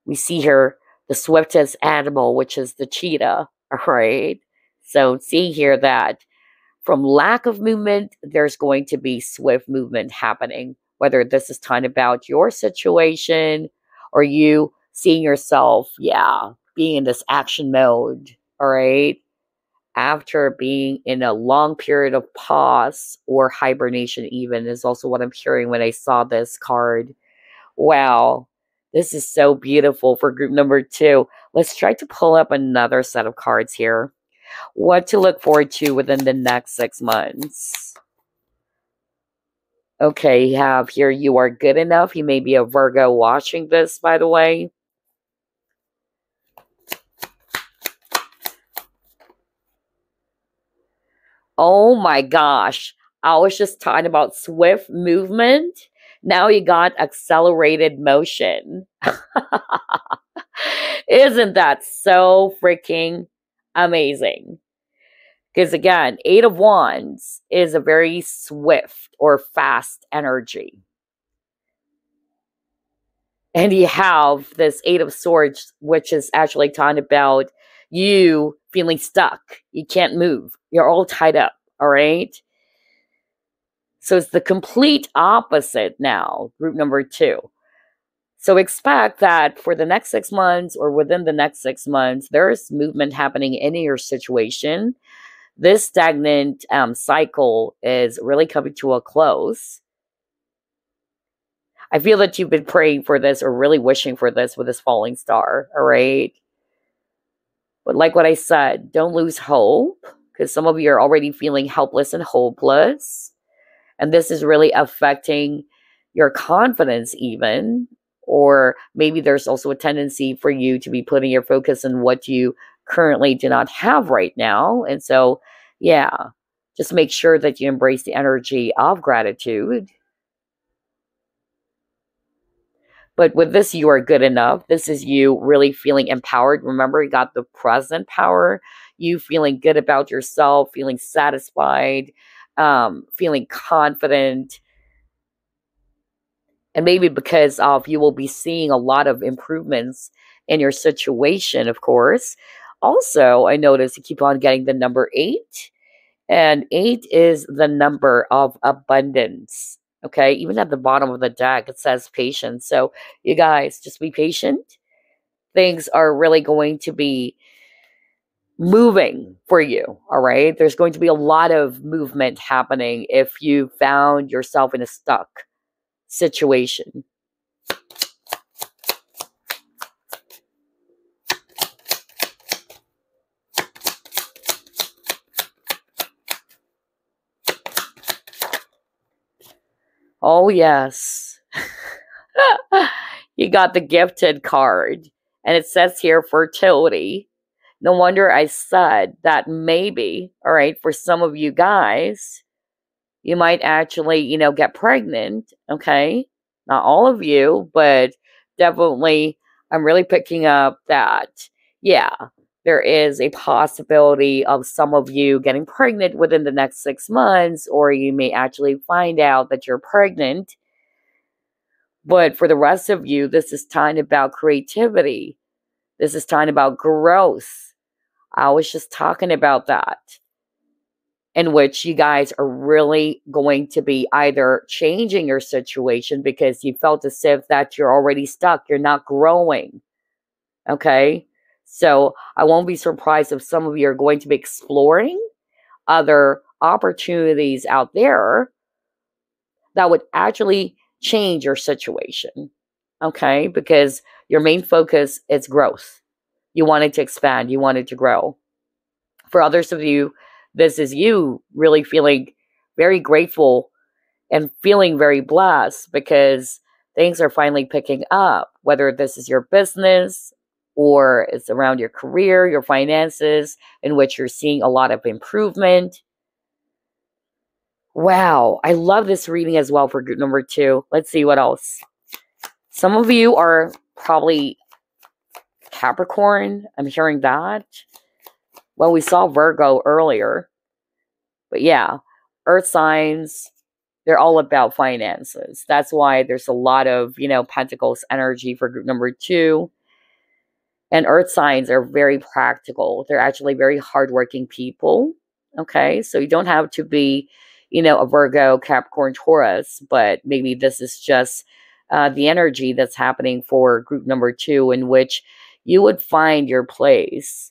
We see here the swiftest animal, which is the cheetah, all right? So see here that from lack of movement, there's going to be swift movement happening, whether this is talking about your situation or you seeing yourself, being in this action mode, all right? After being in a long period of pause or hibernation, even is also what I'm hearing when I saw this card. Wow, this is so beautiful for group number 2. Let's try to pull up another set of cards here. What to look forward to within the next 6 months. Okay, you have here, you are good enough. You may be a Virgo watching this, by the way. Oh my gosh. I was just talking about swift movement. Now you got accelerated motion. Isn't that so freaking amazing? Because again, 8 of Wands is a very swift or fast energy. And you have this 8 of Swords, which is actually talking about you feeling stuck. You can't move. You're all tied up, all right? So it's the complete opposite now, group number 2. So expect that for the next 6 months or within the next 6 months, there's movement happening in your situation. This stagnant cycle is really coming to a close. I feel that you've been praying for this or really wishing for this with this falling star, all right? But like what I said, don't lose hope, because some of you are already feeling helpless and hopeless. And this is really affecting your confidence even. Or maybe there's also a tendency for you to be putting your focus on what you currently do not have right now. And so, just make sure that you embrace the energy of gratitude. But with this, you are good enough. This is you really feeling empowered. Remember, you got the present power. You feeling good about yourself, feeling satisfied, feeling confident. And maybe because of you will be seeing a lot of improvements in your situation, of course. Also, I noticed you keep on getting the number 8. And 8 is the number of abundance. Okay, even at the bottom of the deck, it says patience. So you guys, just be patient. Things are really going to be moving for you, all right? There's going to be a lot of movement happening if you found yourself in a stuck situation. Oh, yes. You got the gifted card. And it says here, fertility. No wonder I said that maybe, all right, for some of you guys, you might actually, get pregnant, okay? Not all of you, but definitely I'm really picking up that, there is a possibility of some of you getting pregnant within the next 6 months, or you may actually find out that you're pregnant. But for the rest of you, this is time about creativity. This is time about growth. I was just talking about that, in which you guys are really going to be either changing your situation because you felt as if that you're already stuck. You're not growing. Okay? So I won't be surprised if some of you are going to be exploring other opportunities out there that would actually change your situation. Okay? Because your main focus is growth. You wanted to expand. You wanted to grow. For others of you, this is you really feeling very grateful and feeling very blessed because things are finally picking up, whether this is your business or it's around your career, your finances, in which you're seeing a lot of improvement. Wow, I love this reading as well for group number 2. Let's see what else. Some of you are probably Capricorn. I'm hearing that. Well, we saw Virgo earlier. But Earth signs, They're all about finances. That's why there's a lot of, Pentacles energy for group number 2. And earth signs are very practical. They're actually very hardworking people. Okay. So you don't have to be, a Virgo, Capricorn, Taurus, but maybe this is just the energy that's happening for group number 2, in which you would find your place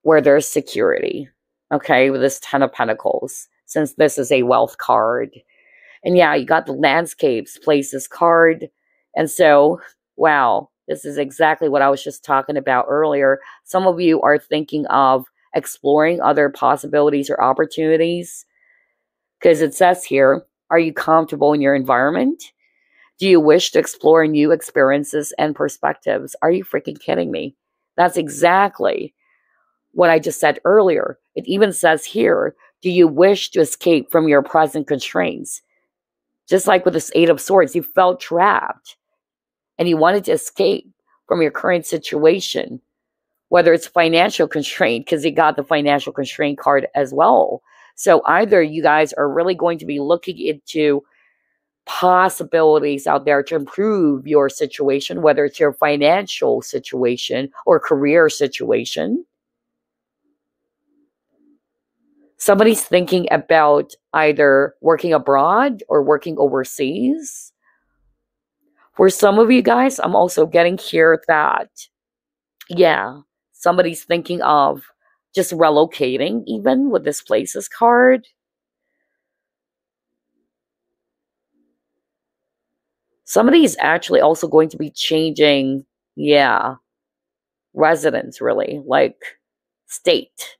where there's security. Okay. With this 10 of Pentacles, since this is a wealth card. And yeah, you got the landscapes, places card. And so, wow, this is exactly what I was just talking about earlier. Some of you are thinking of exploring other possibilities or opportunities. Because it says here, are you comfortable in your environment? Do you wish to explore new experiences and perspectives? Are you freaking kidding me? That's exactly what I just said earlier. It even says here, do you wish to escape from your present constraints? Just like with this 8 of Swords, you felt trapped and you wanted to escape from your current situation, whether it's financial constraint, because you got the financial constraint card as well. So either you guys are really going to be looking into possibilities out there to improve your situation, whether it's your financial situation or career situation. Somebody's thinking about either working abroad or working overseas. For some of you guys, I'm also getting here that, yeah, somebody's thinking of just relocating, even with this places card. Somebody's actually also going to be changing, yeah, residence, really, like state.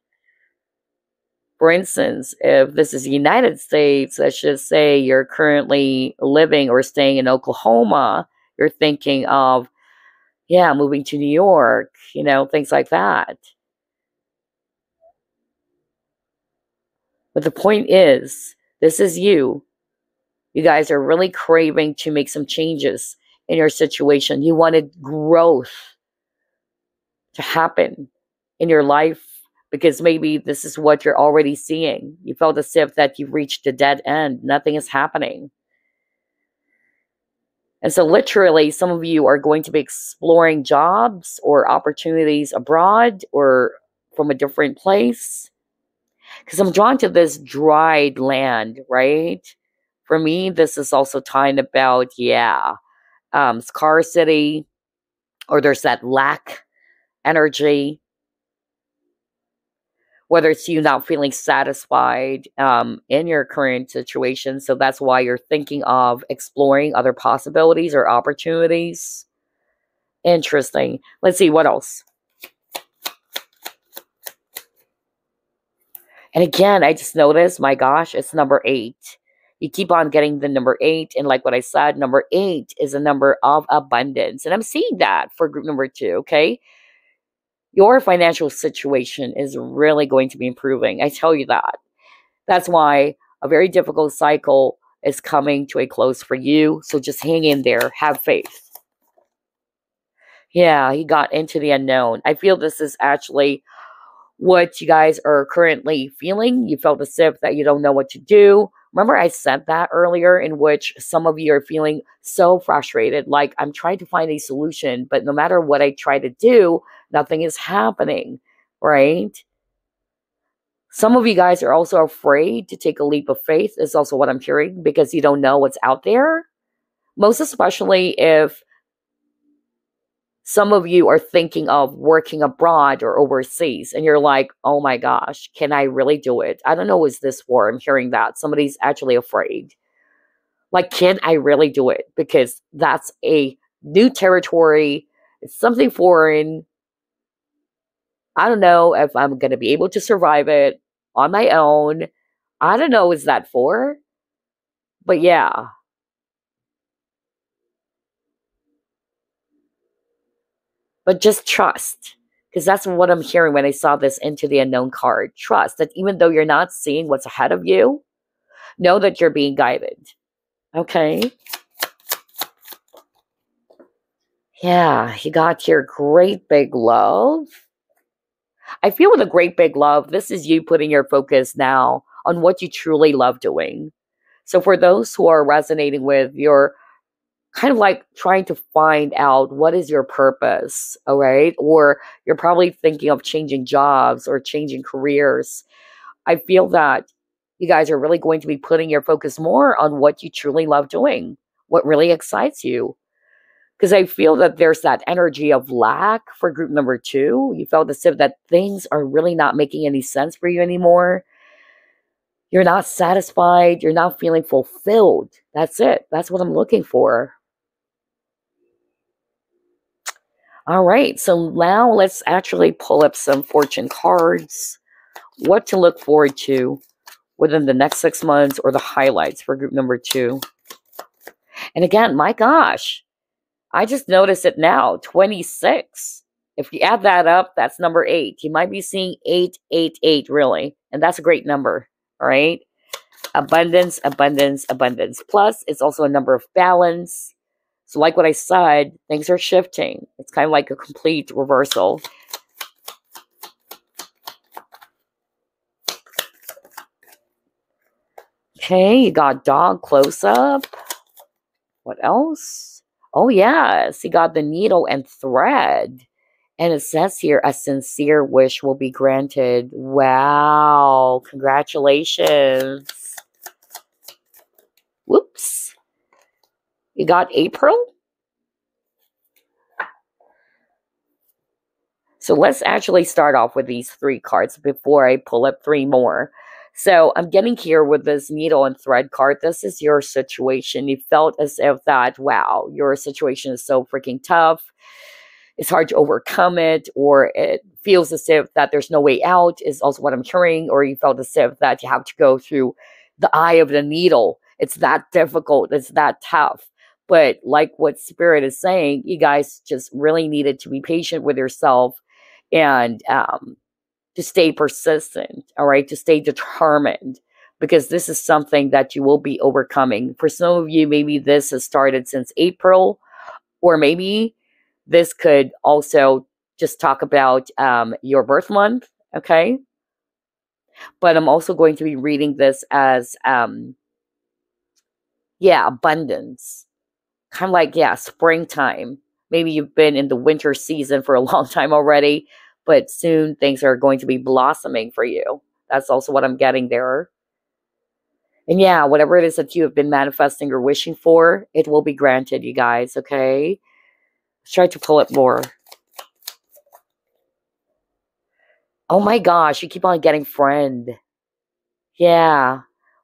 For instance, if this is the United States, let's just say you're currently living or staying in Oklahoma, you're thinking of, yeah, moving to New York, things like that. But the point is, this is you. You guys are really craving to make some changes in your situation. You wanted growth to happen in your life because maybe this is what you're already seeing. You felt as if that you've reached a dead end. Nothing is happening. And so literally, some of you are going to be exploring jobs or opportunities abroad or from a different place. Because I'm drawn to this dried land, right? For me, this is also talking about, scarcity, or there's that lack energy. Whether it's you not feeling satisfied in your current situation. So that's why you're thinking of exploring other possibilities or opportunities. Interesting. Let's see, what else? And again, I just noticed, my gosh, it's number 8. You keep on getting the number 8. And like what I said, number 8 is a number of abundance. And I'm seeing that for group number 2, okay? Your financial situation is really going to be improving. I tell you that. That's why a very difficult cycle is coming to a close for you. So just hang in there. Have faith. Yeah, he got into the unknown. I feel this is actually what you guys are currently feeling. You felt as if that you don't know what to do. Remember I said that earlier, in which some of you are feeling so frustrated. Like, I'm trying to find a solution, but no matter what I try to do, nothing is happening, right? Some of you guys are also afraid to take a leap of faith, is also what I'm hearing, because you don't know what's out there. Most especially if some of you are thinking of working abroad or overseas, and you're like, oh my gosh, can I really do it? I don't know what is this for. I'm hearing that. Somebody's actually afraid. Like, can I really do it? Because that's a new territory. It's something foreign. I don't know if I'm going to be able to survive it on my own. I don't know what is that for. But yeah. But just trust, because that's what I'm hearing when I saw this Into the Unknown card. Trust that even though you're not seeing what's ahead of you, know that you're being guided. Okay? Yeah, you got your great big love. I feel with a great big love, this is you putting your focus now on what you truly love doing. So for those who are resonating with, you're kind of like trying to find out what is your purpose, all right? Or you're probably thinking of changing jobs or changing careers. I feel that you guys are really going to be putting your focus more on what you truly love doing, what really excites you. Because I feel that there's that energy of lack for group number 2. You felt as if that things are really not making any sense for you anymore. You're not satisfied. You're not feeling fulfilled. That's it. That's what I'm looking for. All right. So now let's actually pull up some fortune cards. What to look forward to within the next 6 months, or the highlights for group number 2. And again, my gosh, I just noticed it now, 26. If you add that up, that's number 8. You might be seeing 888, really. And that's a great number, all right? Abundance, abundance, abundance. Plus, it's also a number of balance. So like what I said, things are shifting. It's kind of like a complete reversal. Okay, you got dog close-up. What else? Oh, yes, you got the needle and thread. And it says here, a sincere wish will be granted. Wow, congratulations. Whoops. You got April? So let's actually start off with these 3 cards before I pull up 3 more. So I'm getting here with this needle and thread card. This is your situation. You felt as if that, wow, your situation is so freaking tough. It's hard to overcome it, or it feels as if that there's no way out is also what I'm hearing, or you felt as if that you have to go through the eye of the needle. It's that difficult. It's that tough. But like what Spirit is saying, you guys just really needed to be patient with yourself and to stay persistent, all right, to stay determined, because this is something that you will be overcoming. For some of you, maybe this has started since April, or maybe this could also just talk about your birth month, okay? But I'm also going to be reading this as, abundance. Kind of like, springtime. Maybe you've been in the winter season for a long time already, but soon things are going to be blossoming for you. That's also what I'm getting there. And yeah, whatever it is that you have been manifesting or wishing for, it will be granted, you guys, okay? Let's try to pull it more. Oh my gosh, you keep on getting friend. Yeah.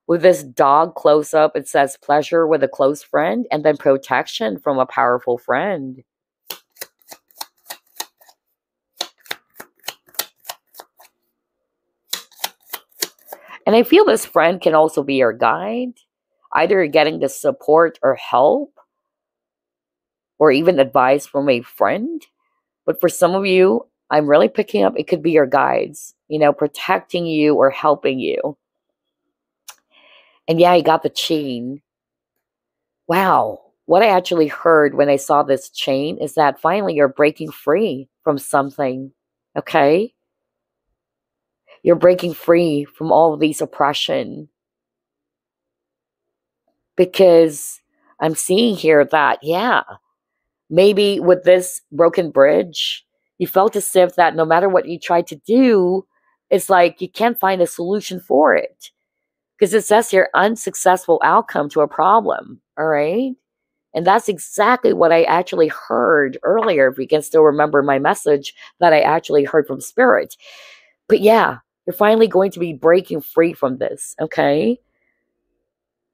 With this dog close-up, it says pleasure with a close friend, and then protection from a powerful friend. And I feel this friend can also be your guide. Either you're getting the support or help, or even advice from a friend. But for some of you, I'm really picking up, it could be your guides, protecting you or helping you. And yeah, you got the chain. Wow. What I actually heard when I saw this chain is that finally you're breaking free from something. Okay? You're breaking free from all of these oppression. Because I'm seeing here that, maybe with this broken bridge, you felt as if that no matter what you tried to do, it's like you can't find a solution for it. Because it says here, unsuccessful outcome to a problem. All right? And that's exactly what I actually heard earlier, if you can still remember my message that I actually heard from Spirit. But yeah, you're finally going to be breaking free from this, okay?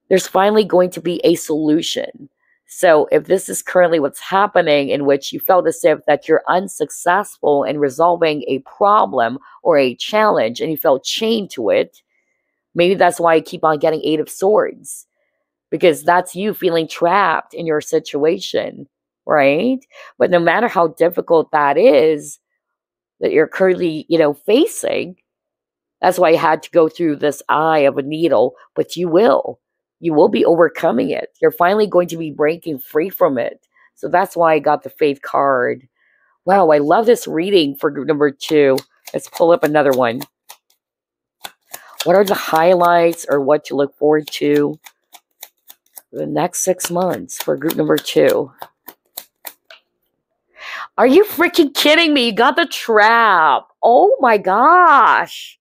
There's finally going to be a solution. So if this is currently what's happening, in which you felt as if that you're unsuccessful in resolving a problem or a challenge, and you felt chained to it, maybe that's why I keep on getting 8 of Swords. Because that's you feeling trapped in your situation, right? But no matter how difficult that is, that you're currently, facing, that's why I had to go through this eye of a needle, but you will. You will be overcoming it. You're finally going to be breaking free from it. So that's why I got the Faith card. Wow, I love this reading for group number 2. Let's pull up another one. What are the highlights or what to look forward to the next 6 months for group number 2. Are you freaking kidding me? You got the trap. Oh my gosh.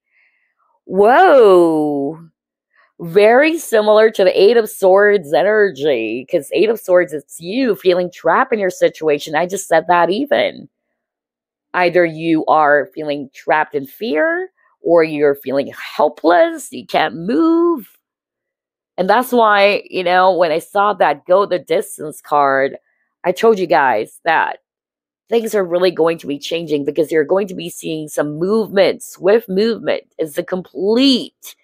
Whoa. Very similar to the Eight of Swords energy. Because Eight of Swords, it's you feeling trapped in your situation. I just said that even. Either you are feeling trapped in fear, or you're feeling helpless. You can't move. And that's why, when I saw that go the distance card, I told you guys that things are really going to be changing because you're going to be seeing some movement, swift movement. It's a complete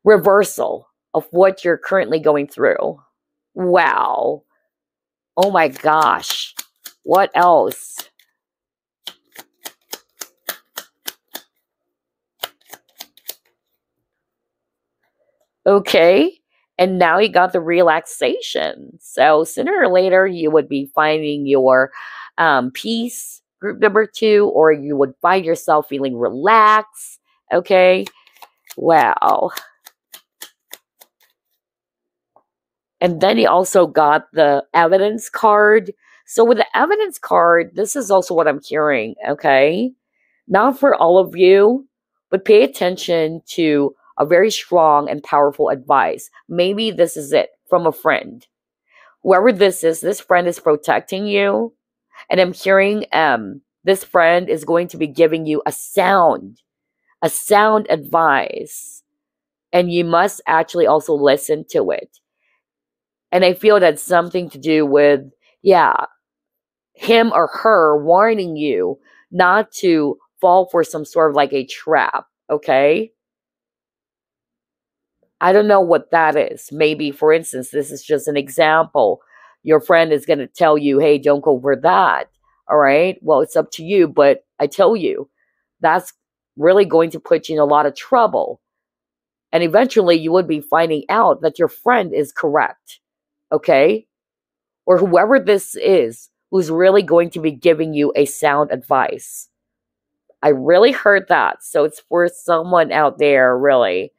reversal of what you're currently going through. Wow. Oh my gosh. What else? Okay. And now you got the relaxation. So sooner or later, you would be finding your peace, group number 2, or you would find yourself feeling relaxed. Okay. Wow. And then you also got the evidence card. So with the evidence card, this is also what I'm hearing, okay? Not for all of you, but pay attention to a very strong and powerful advice. Maybe this is it from a friend. Whoever this is, this friend is protecting you. And I'm hearing this friend is going to be giving you a sound advice. And you must actually also listen to it. And I feel that's something to do with, him or her warning you not to fall for some sort of like a trap, okay? I don't know what that is. Maybe, for instance, this is just an example. Your friend is going to tell you, hey, don't go for that, all right? Well, it's up to you, but I tell you, that's really going to put you in a lot of trouble. And eventually you would be finding out that your friend is correct. Okay? Or whoever this is who's really going to be giving you a sound advice. I really heard that. So it's for someone out there, really.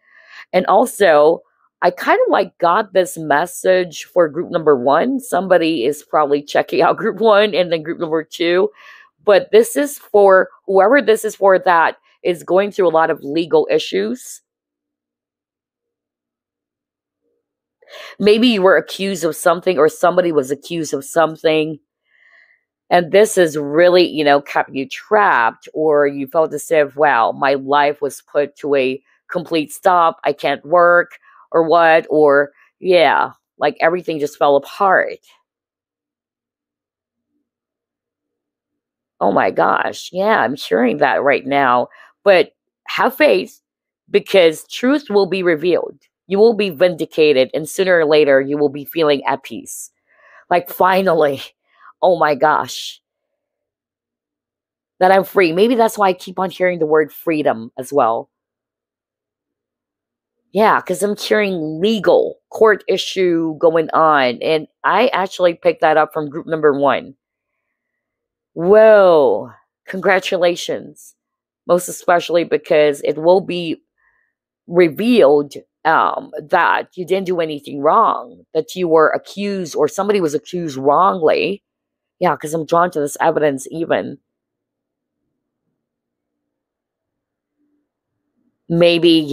And also, I kind of like got this message for group number 1. Somebody is probably checking out group 1 and then group number 2. But this is for whoever this is for that is going through a lot of legal issues. Maybe you were accused of something or somebody was accused of something. And this has really, kept you trapped, or you felt as if, wow, my life was put to a complete stop. I can't work or what, or like everything just fell apart. Oh my gosh. Yeah, I'm hearing that right now. But have faith because truth will be revealed. You will be vindicated, and sooner or later, you will be feeling at peace. Like, finally, oh my gosh, that I'm free. Maybe that's why I keep on hearing the word freedom as well. Yeah, because I'm hearing legal court issue going on, and I actually picked that up from group number 1. Whoa, congratulations. Most especially because it will be revealed that you didn't do anything wrong, that you were accused or somebody was accused wrongly. Yeah, because I'm drawn to this evidence even. Maybe,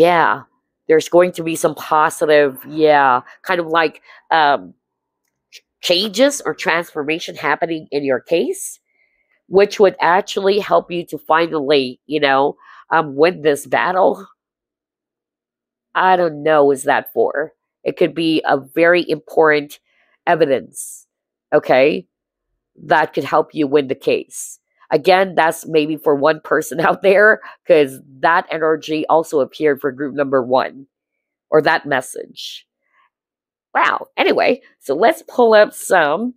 there's going to be some positive, kind of like changes or transformation happening in your case, which would actually help you to finally, win this battle. I don't know is that for. It could be a very important evidence, okay, that could help you win the case. Again, that's maybe for one person out there because that energy also appeared for group number 1 or that message. Wow. Anyway, so let's pull up some.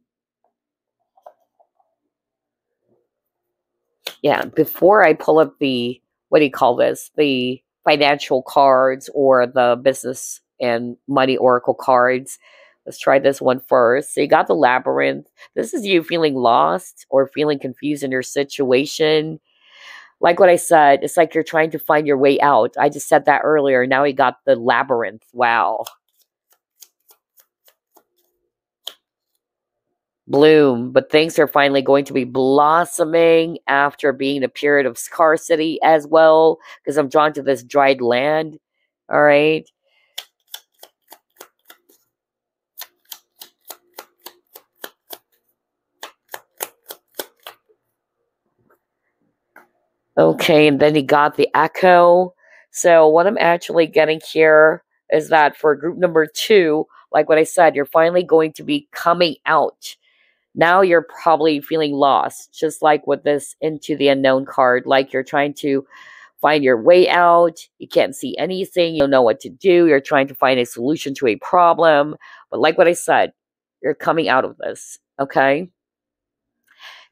Yeah, before I pull up the, what do you call this? The financial cards or the business and money oracle cards. Let's try this one first. So you got the labyrinth. This is you feeling lost or feeling confused in your situation. Like what I said, it's like you're trying to find your way out. I just said that earlier. Now you got the labyrinth. Wow. bloom, but things are finally going to be blossoming after being a period of scarcity as well, because I'm drawn to this dried land. All right. Okay, and then he got the echo. So what I'm actually getting here is that for group number 2, like what I said, you're finally going to be coming out. Now you're probably feeling lost, just like with this Into the Unknown card, like you're trying to find your way out. You can't see anything. You don't know what to do. You're trying to find a solution to a problem. But like what I said, you're coming out of this, okay?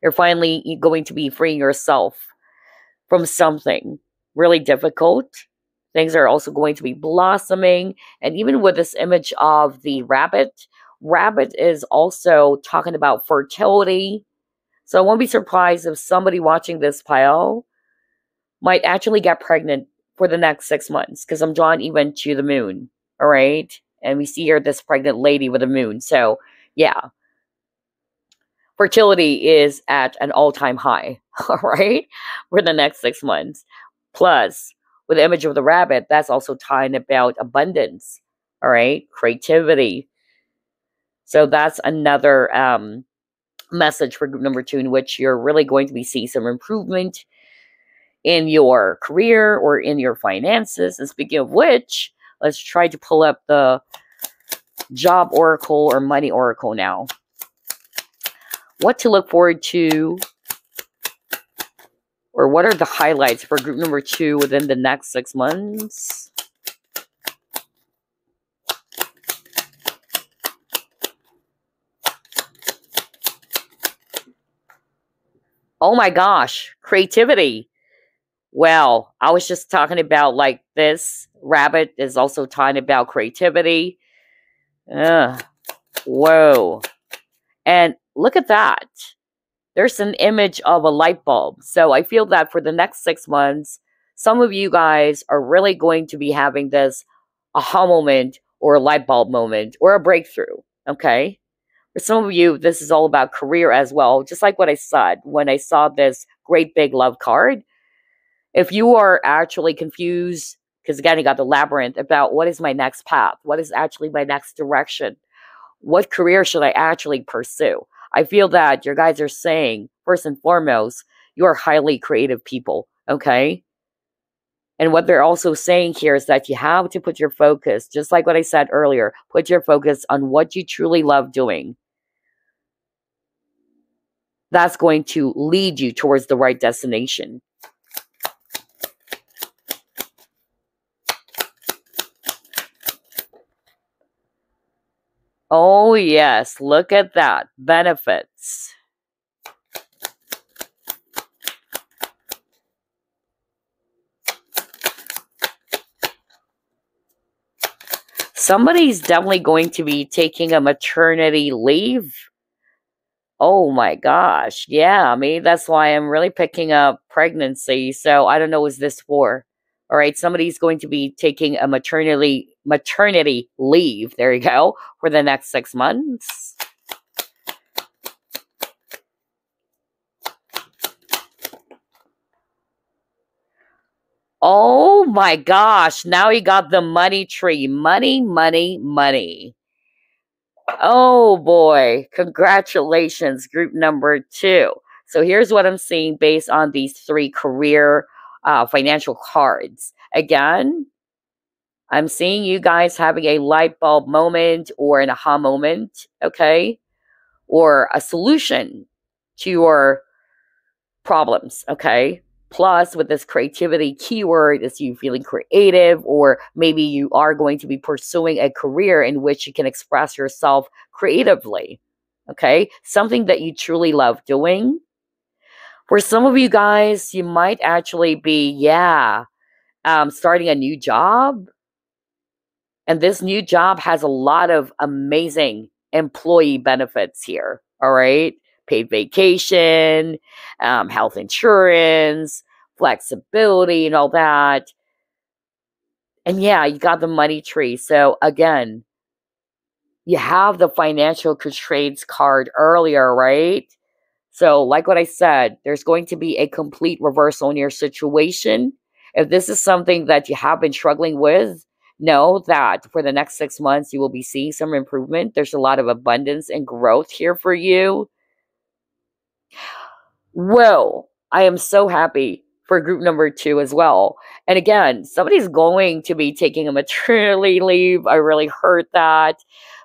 You're finally going to be freeing yourself from something really difficult. Things are also going to be blossoming. And even with this image of the rabbit, rabbit is also talking about fertility. So I won't be surprised if somebody watching this pile might actually get pregnant for the next 6 months, because I'm drawn even to the moon. All right. And we see here this pregnant lady with a moon. So yeah, fertility is at an all-time high. All right. For the next 6 months. Plus, with the image of the rabbit, that's also talking about abundance. All right. Creativity. So that's another message for group number 2, in which you're really going to be seeing some improvement in your career or in your finances. And speaking of which, let's try to pull up the job oracle or money oracle now. What to look forward to, or what are the highlights for group number 2 within the next 6 months? Oh my gosh, creativity. Well, I was just talking about, like, this rabbit is also talking about creativity. Whoa. And look at that. There's an image of a light bulb. So I feel that for the next 6 months, some of you guys are really going to be having this aha moment or a light bulb moment or a breakthrough. Okay. For some of you, this is all about career as well. Just like what I said when I saw this great big love card. If you are actually confused, because again, you got the labyrinth about what is my next path? What is actually my next direction? What career should I actually pursue? I feel that your guys are saying, first and foremost, you are highly creative people, okay? And what they're also saying here is that you have to put your focus, just like what I said earlier, put your focus on what you truly love doing. That's going to lead you towards the right destination. Oh, yes. Look at that. Benefits. Somebody's definitely going to be taking a maternity leave. Oh my gosh. Yeah, maybe that's why I'm really picking up pregnancy. So I don't know what's this for. All right, somebody's going to be taking a maternity leave. There you go. For the next 6 months. Oh my gosh. Now you got the money tree. Money, money, money. Oh boy. Congratulations, group number 2. So here's what I'm seeing based on these 3 career financial cards. Again, I'm seeing you guys having a light bulb moment or an aha moment, okay? Or a solution to your problems, okay? Plus, with this creativity keyword, is you feeling creative, or maybe you are going to be pursuing a career in which you can express yourself creatively, okay? Something that you truly love doing. For some of you guys, you might actually be, starting a new job. And this new job has a lot of amazing employee benefits here, all right? Paid vacation, health insurance, flexibility, and all that. And yeah, you got the money tree. So again, you have the financial constraints card earlier, right? So, like what I said, there's going to be a complete reversal in your situation. If this is something that you have been struggling with, know that for the next 6 months, you will be seeing some improvement. There's a lot of abundance and growth here for you. Whoa, I am so happy for group number two as well. And again, somebody's going to be taking a maternity leave. I really heard that,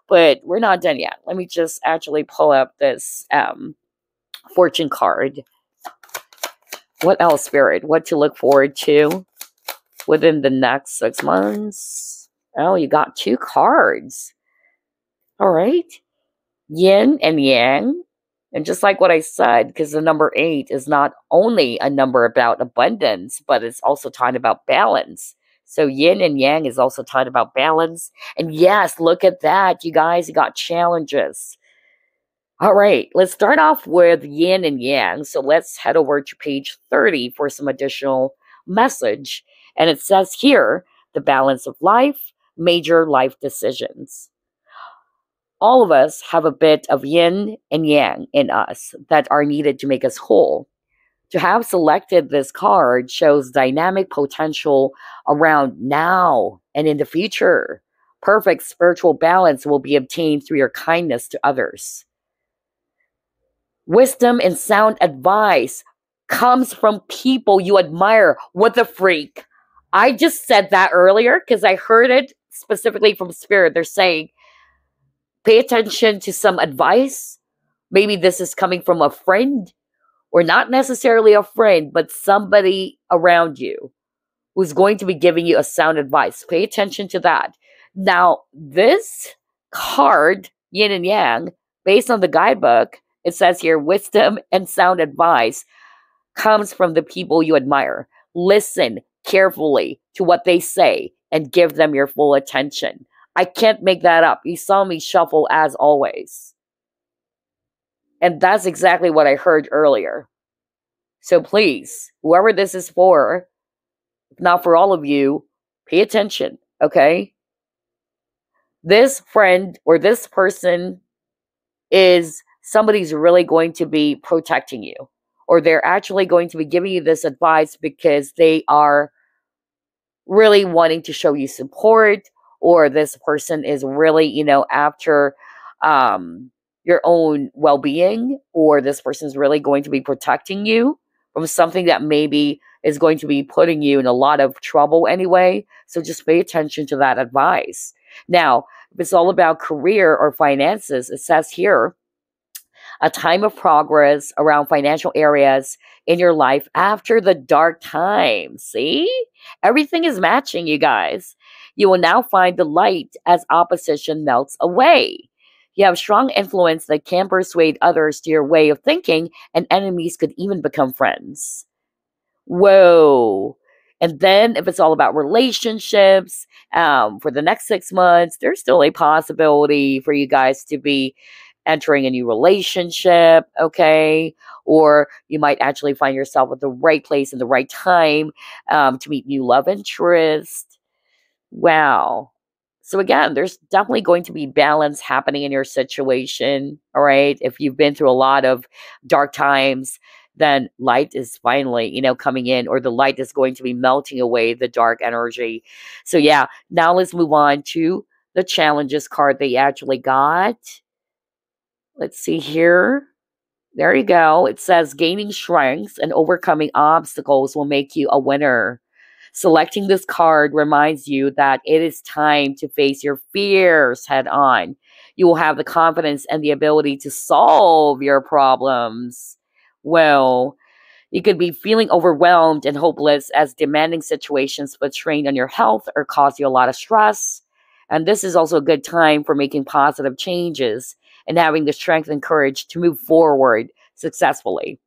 but we're not done yet. Let me just actually pull up this fortune card. What else, Spirit? What to look forward to within the next 6 months? Oh, you got two cards. All right. Yin and yang. And just like what I said, because the number 8 is not only a number about abundance, but it's also talking about balance. So yin and yang is also talking about balance. And yes, look at that, you guys. You got challenges. All right, let's start off with yin and yang. So let's head over to page 30 for some additional message. And it says here, the balance of life, major life decisions. All of us have a bit of yin and yang in us that are needed to make us whole. To have selected this card shows dynamic potential around now and in the future. Perfect spiritual balance will be obtained through your kindness to others. Wisdom and sound advice comes from people you admire. What the freak? I just said that earlier because I heard it specifically from Spirit. They're saying, pay attention to some advice. Maybe this is coming from a friend, or not necessarily a friend, but somebody around you who's going to be giving you a sound advice. Pay attention to that. Now, this card, yin and yang, based on the guidebook, it says here, wisdom and sound advice comes from the people you admire. Listen carefully to what they say and give them your full attention. I can't make that up. You saw me shuffle as always. And that's exactly what I heard earlier. So please, whoever this is for, if not for all of you, pay attention, okay? This friend or this person is somebody's really going to be protecting you, or they're actually going to be giving you this advice because they are really wanting to show you support, or this person is really, after your own well-being, or this person is really going to be protecting you from something that maybe is going to be putting you in a lot of trouble anyway. So just pay attention to that advice. Now, if it's all about career or finances, it says here, a time of progress around financial areas in your life after the dark times. See? Everything is matching, you guys. You will now find the light as opposition melts away. You have strong influence that can persuade others to your way of thinking, and enemies could even become friends. Whoa. And then if it's all about relationships, for the next 6 months, there's still a possibility for you guys to be entering a new relationship, okay? Or you might actually find yourself at the right place in the right time to meet new love interest. Wow. So again, there's definitely going to be balance happening in your situation, all right? If you've been through a lot of dark times, then light is finally, coming in, or the light is going to be melting away the dark energy. So yeah, now let's move on to the challenges card that you actually got. Let's see here. There you go. It says gaining strength and overcoming obstacles will make you a winner. Selecting this card reminds you that it is time to face your fears head on. You will have the confidence and the ability to solve your problems. Well, you could be feeling overwhelmed and hopeless as demanding situations put strain on your health or cause you a lot of stress. And this is also a good time for making positive changes and having the strength and courage to move forward successfully.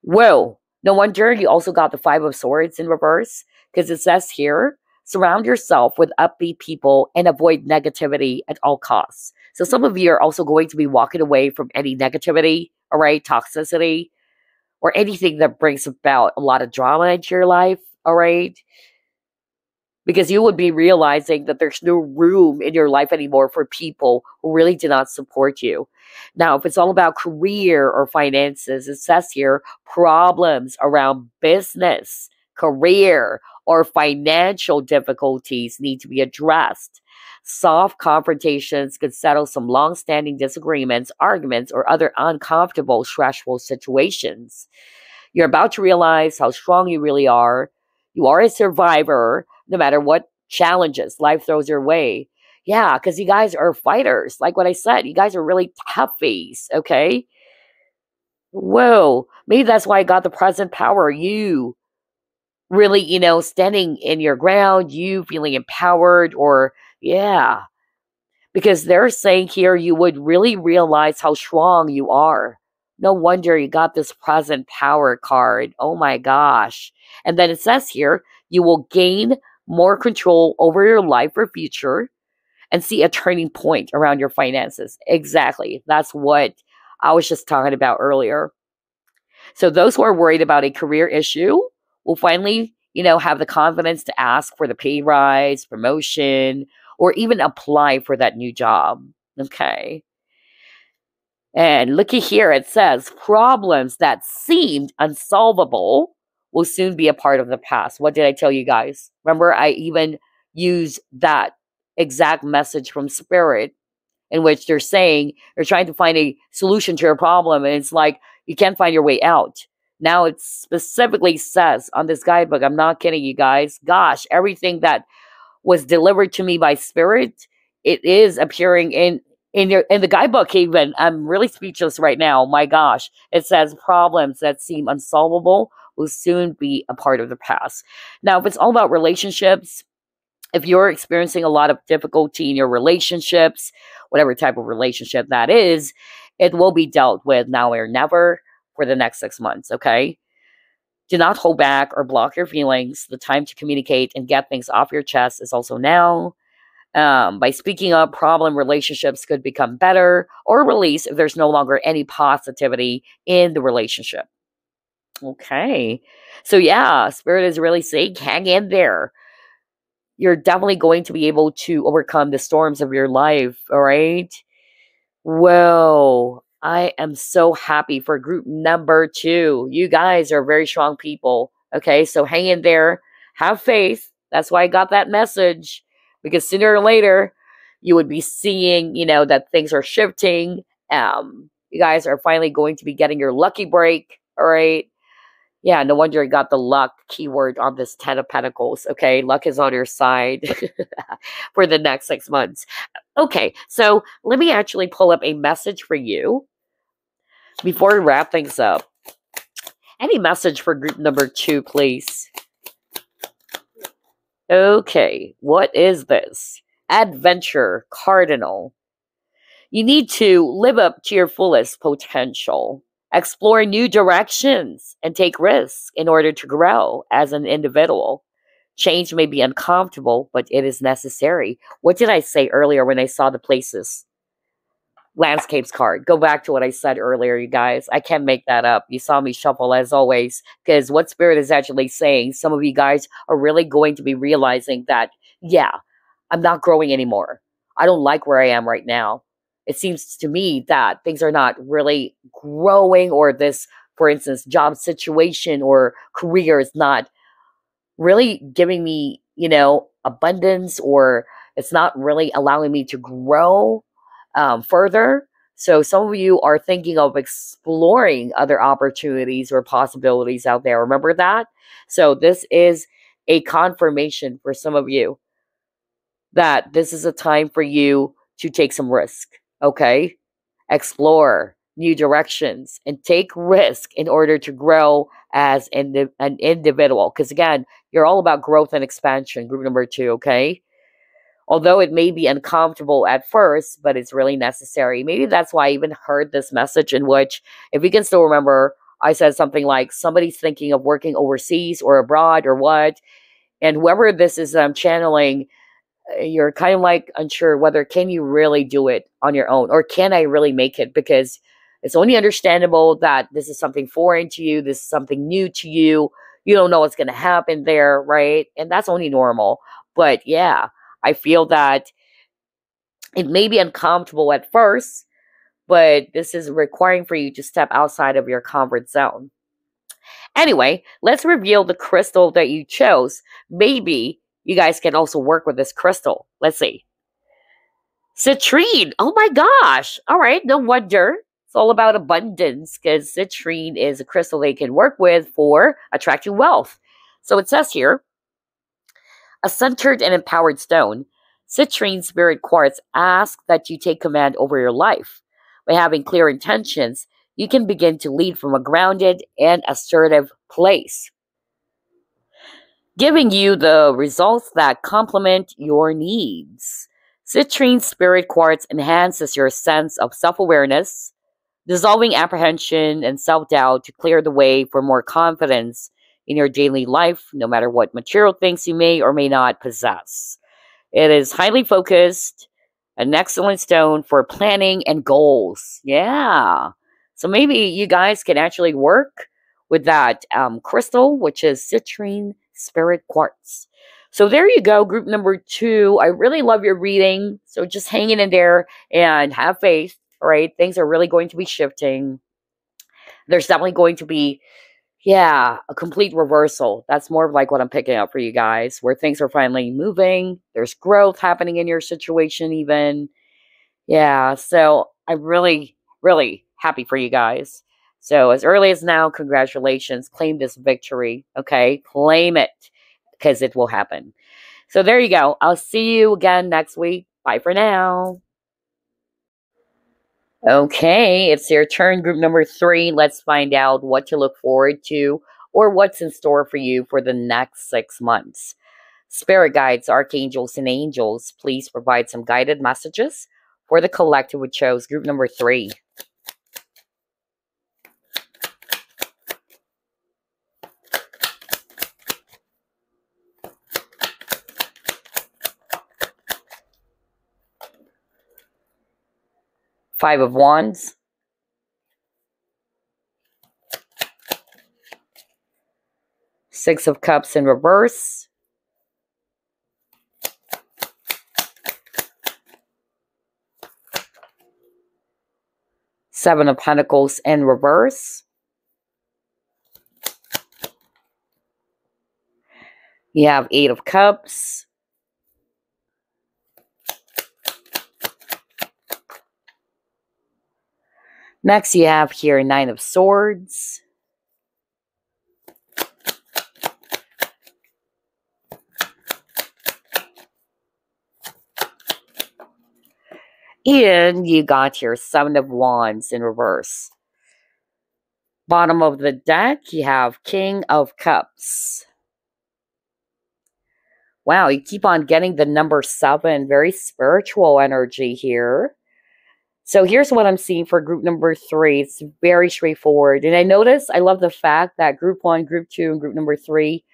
Whoa, no wonder you also got the Five of Swords in reverse, because it says here, surround yourself with upbeat people and avoid negativity at all costs. So some of you are also going to be walking away from any negativity, all right, toxicity, or anything that brings about a lot of drama into your life, all right? because you would be realizing that there's no room in your life anymore for people who really do not support you. Now, if it's all about career or finances, it says here problems around business, career, or financial difficulties need to be addressed. Soft confrontations could settle some long standing disagreements, arguments, or other uncomfortable, stressful situations. You're about to realize how strong you really are. You are a survivor, no matter what challenges life throws your way. Yeah, because you guys are fighters. Like what I said, you guys are really toughies, okay? Whoa, maybe that's why I got the present power. You really, standing in your ground, you feeling empowered, or yeah, because they're saying here you would really realize how strong you are. No wonder you got this present power card. Oh my gosh. And then it says here you will gain more control over your life or future and see a turning point around your finances. Exactly. That's what I was just talking about earlier. So those who are worried about a career issue will finally, have the confidence to ask for the pay rise, promotion, or even apply for that new job. Okay. And looky here, it says problems that seemed unsolvable will soon be a part of the past. What did I tell you guys? Remember, I even used that exact message from Spirit in which they're saying they're trying to find a solution to your problem. And it's like, you can't find your way out. Now it specifically says on this guidebook, I'm not kidding you guys. Gosh, everything that was delivered to me by Spirit, it is appearing in the guidebook even. I'm really speechless right now. My gosh. It says problems that seem unsolvable will soon be a part of the past. Now, if it's all about relationships, if you're experiencing a lot of difficulty in your relationships, whatever type of relationship that is, it will be dealt with now or never for the next 6 months, okay? Do not hold back or block your feelings. The time to communicate and get things off your chest is also now. By speaking up, problem relationships could become better or release if there's no longer any positivity in the relationship. Okay. So yeah, Spirit is really saying, hang in there. You're definitely going to be able to overcome the storms of your life, all right? Whoa, I am so happy for group number 2. You guys are very strong people. Okay, so hang in there. Have faith. That's why I got that message. Because sooner or later, you would be seeing, that things are shifting. You guys are finally going to be getting your lucky break. All right. Yeah, no wonder you got the luck keyword on this 10 of Pentacles. Okay, luck is on your side for the next 6 months. Okay, so let me actually pull up a message for you before we wrap things up. Any message for group number 2, please? Okay, what is this? Adventure, Cardinal. You need to live up to your fullest potential. Explore new directions and take risks in order to grow as an individual. Change may be uncomfortable, but it is necessary. What did I say earlier when I saw the places? Landscapes card. Go back to what I said earlier, you guys. I can't make that up. You saw me shuffle as always, because what Spirit is actually saying, some of you guys are really going to be realizing that, yeah, I'm not growing anymore. I don't like where I am right now. It seems to me that things are not really growing, or this, for instance, job situation or career is not really giving me, abundance, or it's not really allowing me to grow further. So some of you are thinking of exploring other opportunities or possibilities out there. Remember that? So this is a confirmation for some of you that this is a time for you to take some risk. Okay? Explore new directions and take risk in order to grow as an individual. Because again, you're all about growth and expansion, group number 2, okay? Although it may be uncomfortable at first, but it's really necessary. Maybe that's why I even heard this message, in which, if you can still remember, I said something like, somebody's thinking of working overseas or abroad or what, and whoever this is that I'm channeling, you're kind of like unsure whether can you really do it on your own, or can I really make it? Because it's only understandable that this is something foreign to you. This is something new to you. You don't know what's going to happen there, right? And that's only normal. But yeah, I feel that it may be uncomfortable at first, but this is requiring for you to step outside of your comfort zone. Anyway, let's reveal the crystal that you chose. Maybe you guys can also work with this crystal. Let's see. Citrine. Oh my gosh. All right. No wonder. It's all about abundance because citrine is a crystal they can work with for attracting wealth. So it says here, a centered and empowered stone, citrine spirit quartz asks that you take command over your life. By having clear intentions, you can begin to lead from a grounded and assertive place, giving you the results that complement your needs. Citrine spirit quartz enhances your sense of self awareness, dissolving apprehension and self doubt to clear the way for more confidence in your daily life, no matter what material things you may or may not possess. It is highly focused, an excellent stone for planning and goals. Yeah. So maybe you guys can actually work with that crystal, which is citrine spirit quartz. So there you go, group number 2. I really love your reading. So just hang in there and have faith, right? Things are really going to be shifting. There's definitely going to be, yeah, a complete reversal. That's more of like what I'm picking up for you guys, where things are finally moving. There's growth happening in your situation, even. Yeah, so I'm really, really happy for you guys. So as early as now, congratulations. Claim this victory, okay? Claim it, because it will happen. So there you go. I'll see you again next week. Bye for now. Okay, it's your turn, group number 3. Let's find out what to look forward to or what's in store for you for the next 6 months. Spirit guides, archangels, and angels, please provide some guided messages for the collective who chose group number 3. Five of Wands, Six of Cups in reverse, Seven of Pentacles in reverse. You have Eight of Cups. Next, you have here Nine of Swords. And you got your Seven of Wands in reverse. Bottom of the deck, you have King of Cups. Wow, you keep on getting the number 7. Very spiritual energy here. So here's what I'm seeing for group number 3. It's very straightforward. And I love the fact that group 1, group 2, and group number 3,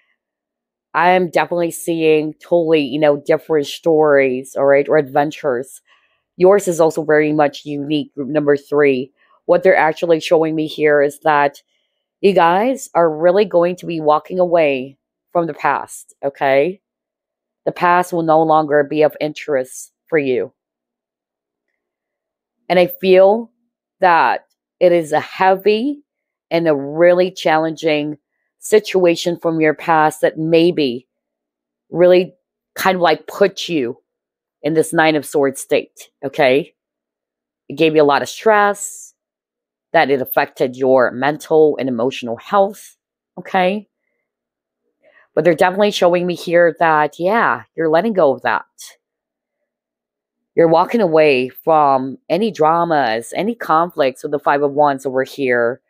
I am definitely seeing totally, different stories, all right, or adventures. Yours is also very much unique, group number 3. What they're actually showing me here is that you guys are really going to be walking away from the past, okay? The past will no longer be of interest for you. And I feel that it is a heavy and a really challenging situation from your past that maybe really kind of like put you in this Nine of Swords state, okay? It gave you a lot of stress, that it affected your mental and emotional health, okay? But they're definitely showing me here that, yeah, you're letting go of that. You're walking away from any dramas, any conflicts with the Five of Wands over here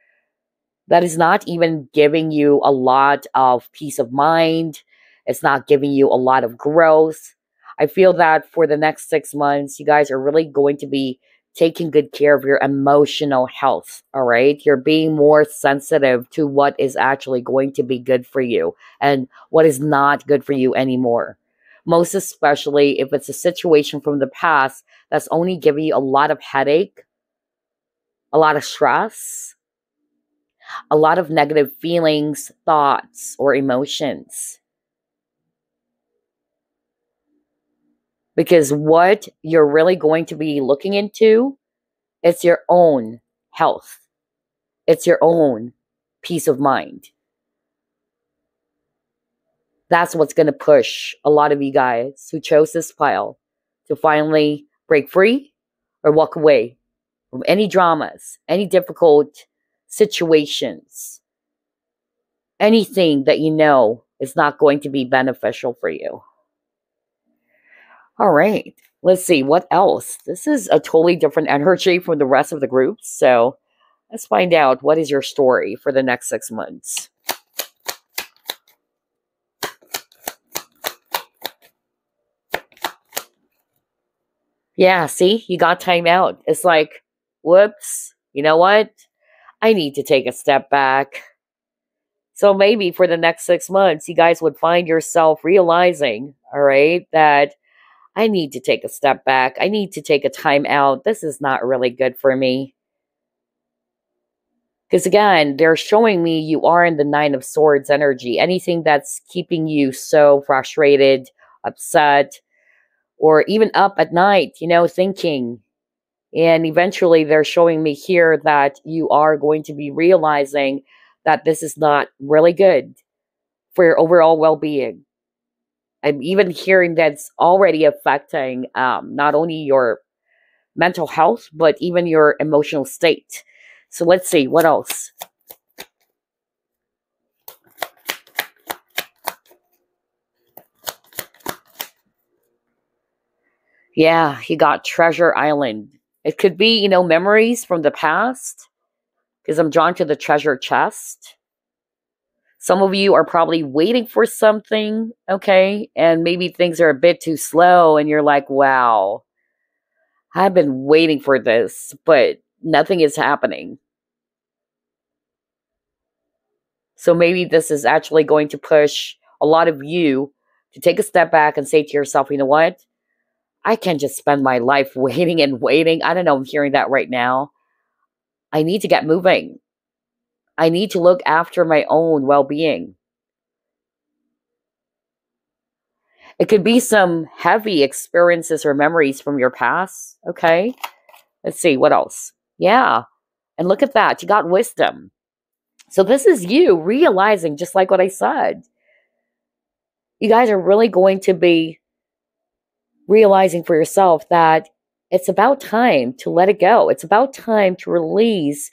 that is not even giving you a lot of peace of mind. It's not giving you a lot of growth. I feel that for the next 6 months, you guys are really going to be taking good care of your emotional health, all right? You're being more sensitive to what is actually going to be good for you and what is not good for you anymore. Most especially if it's a situation from the past that's only giving you a lot of headache, a lot of stress, a lot of negative feelings, thoughts, or emotions. Because what you're really going to be looking into, it's your own health. It's your own peace of mind. That's what's going to push a lot of you guys who chose this pile to finally break free or walk away from any dramas, any difficult situations, anything that you know is not going to be beneficial for you. All right, let's see what else. This is a totally different energy from the rest of the groups. So let's find out what is your story for the next 6 months. Yeah, see, you got time out. It's like, whoops, you know what? I need to take a step back. So maybe for the next 6 months, you guys would find yourself realizing, all right, that I need to take a step back. I need to take a time out. This is not really good for me. Because again, they're showing me you are in the Nine of Swords energy. Anything that's keeping you so frustrated, upset, or even up at night, thinking. And eventually they're showing me here that you are going to be realizing that this is not really good for your overall well-being. I'm even hearing that's already affecting not only your mental health, but even your emotional state. So let's see, what else? Yeah, he got Treasure Island. It could be, memories from the past, because I'm drawn to the treasure chest. Some of you are probably waiting for something, okay? And maybe things are a bit too slow, and you're like, wow, I've been waiting for this, but nothing is happening. So maybe this is actually going to push a lot of you to take a step back and say to yourself, you know what? I can't just spend my life waiting and waiting. I don't know, I'm hearing that right now. I need to get moving. I need to look after my own well-being. It could be some heavy experiences or memories from your past, okay? Let's see, what else? Yeah, and look at that. You got wisdom. So this is you realizing, just like what I said. You guys are really going to be realizing for yourself that it's about time to let it go. It's about time to release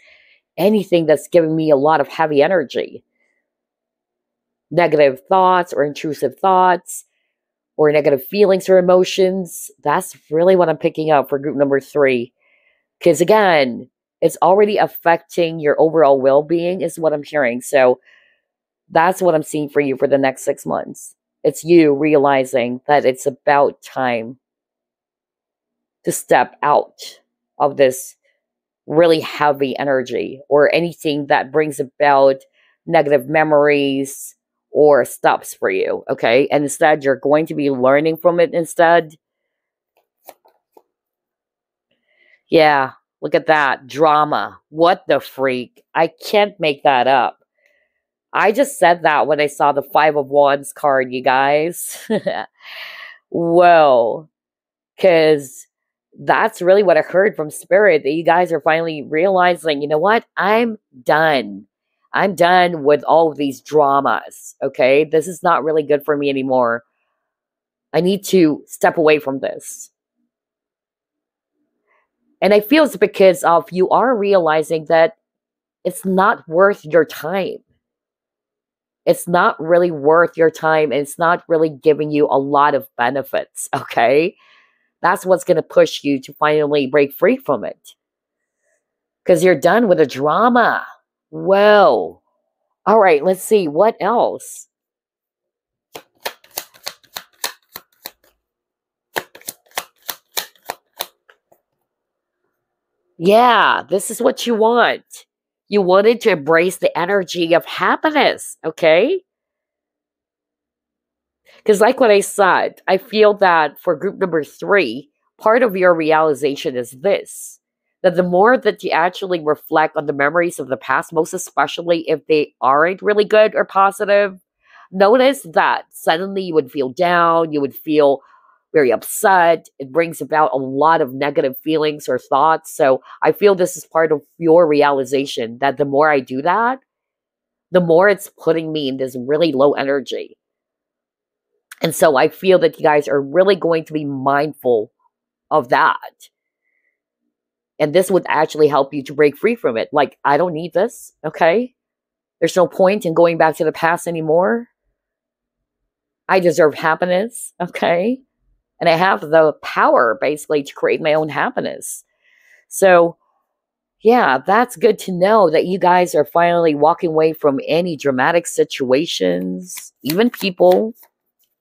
anything that's giving me a lot of heavy energy. Negative thoughts or intrusive thoughts or negative feelings or emotions. That's really what I'm picking up for group number 3. Because again, it's already affecting your overall well-being is what I'm hearing. So that's what I'm seeing for you for the next 6 months. It's you realizing that it's about time to step out of this really heavy energy or anything that brings about negative memories or stops for you, okay? And instead, you're going to be learning from it instead. Yeah, look at that. Drama. What the freak? I can't make that up. I just said that when I saw the 5 of Wands card, you guys. Whoa. Because that's really what I heard from Spirit, that you guys are finally realizing, you know what? I'm done. I'm done with all of these dramas, okay? This is not really good for me anymore. I need to step away from this. And I feel it's because of you are realizing that it's not worth your time. It's not really worth your time, and it's not really giving you a lot of benefits, okay? That's what's going to push you to finally break free from it. Because you're done with the drama. Whoa. All right, let's see. What else? Yeah, this is what you want. You wanted to embrace the energy of happiness, okay? Because like what I said, I feel that for group number 3, part of your realization is this, that the more that you actually reflect on the memories of the past, most especially if they aren't really good or positive, notice that suddenly you would feel down, you would feel very upset. It brings about a lot of negative feelings or thoughts. So I feel this is part of your realization that the more I do that, the more it's putting me in this really low energy. And so I feel that you guys are really going to be mindful of that. And this would actually help you to break free from it. Like, I don't need this, okay? There's no point in going back to the past anymore. I deserve happiness, okay? And I have the power, basically, to create my own happiness. So, yeah, that's good to know that you guys are finally walking away from any dramatic situations, even people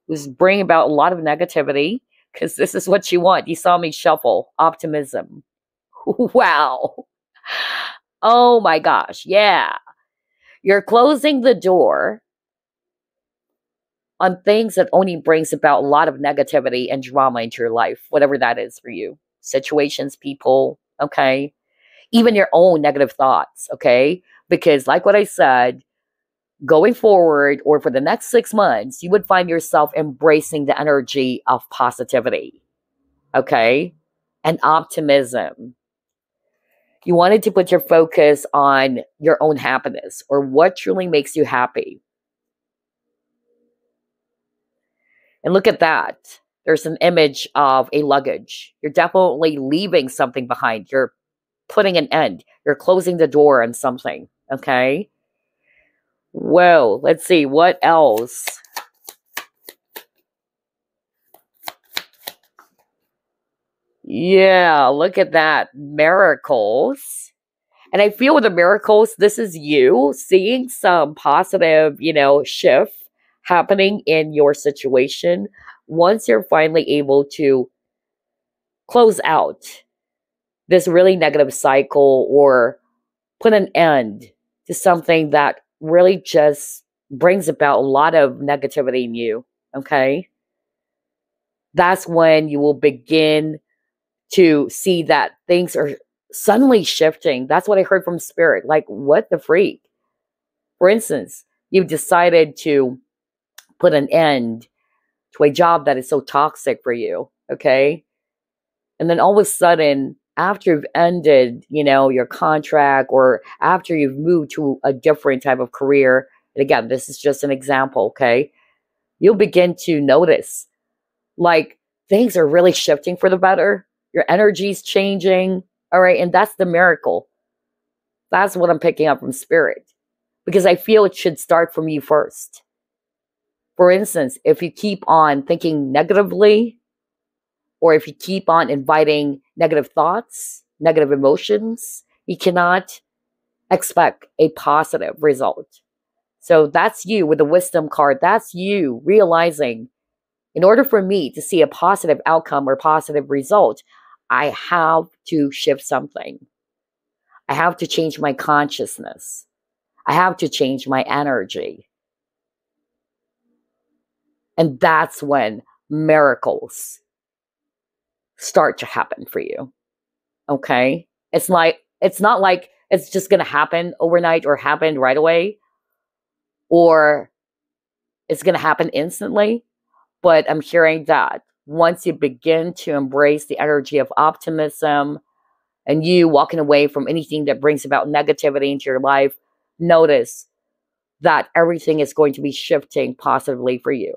who's bringing about a lot of negativity, because this is what you want. You saw me shuffle optimism. Wow. Oh my gosh. Yeah. You're closing the door on things that only brings about a lot of negativity and drama into your life, whatever that is for you. Situations, people, okay? Even your own negative thoughts, okay? Because like what I said, going forward or for the next 6 months, you would find yourself embracing the energy of positivity, okay? And optimism. You wanted to put your focus on your own happiness or what truly makes you happy. And look at that. There's an image of a luggage. You're definitely leaving something behind. You're putting an end. You're closing the door on something, okay? Whoa, let's see. What else? Yeah, look at that. Miracles. And I feel with the miracles, this is you seeing some positive, shift happening in your situation once you're finally able to close out this really negative cycle or put an end to something that really just brings about a lot of negativity in you, okay? That's when you will begin to see that things are suddenly shifting. That's what I heard from Spirit. Like, what the freak? For instance, you've decided to put an end to a job that is so toxic for you, okay? And then all of a sudden, after you've ended, your contract or after you've moved to a different type of career, and again, this is just an example, okay? You'll begin to notice, like, things are really shifting for the better. Your energy's changing, all right? And that's the miracle. That's what I'm picking up from Spirit. Because I feel it should start from you first. For instance, if you keep on thinking negatively, or if you keep on inviting negative thoughts, negative emotions, you cannot expect a positive result. So that's you with the wisdom card. That's you realizing, in order for me to see a positive outcome or positive result, I have to shift something. I have to change my consciousness. I have to change my energy. And that's when miracles start to happen for you. Okay? It's not like it's just going to happen overnight or happen right away, or it's going to happen instantly. But I'm hearing that once you begin to embrace the energy of optimism and you walking away from anything that brings about negativity into your life, notice that everything is going to be shifting positively for you.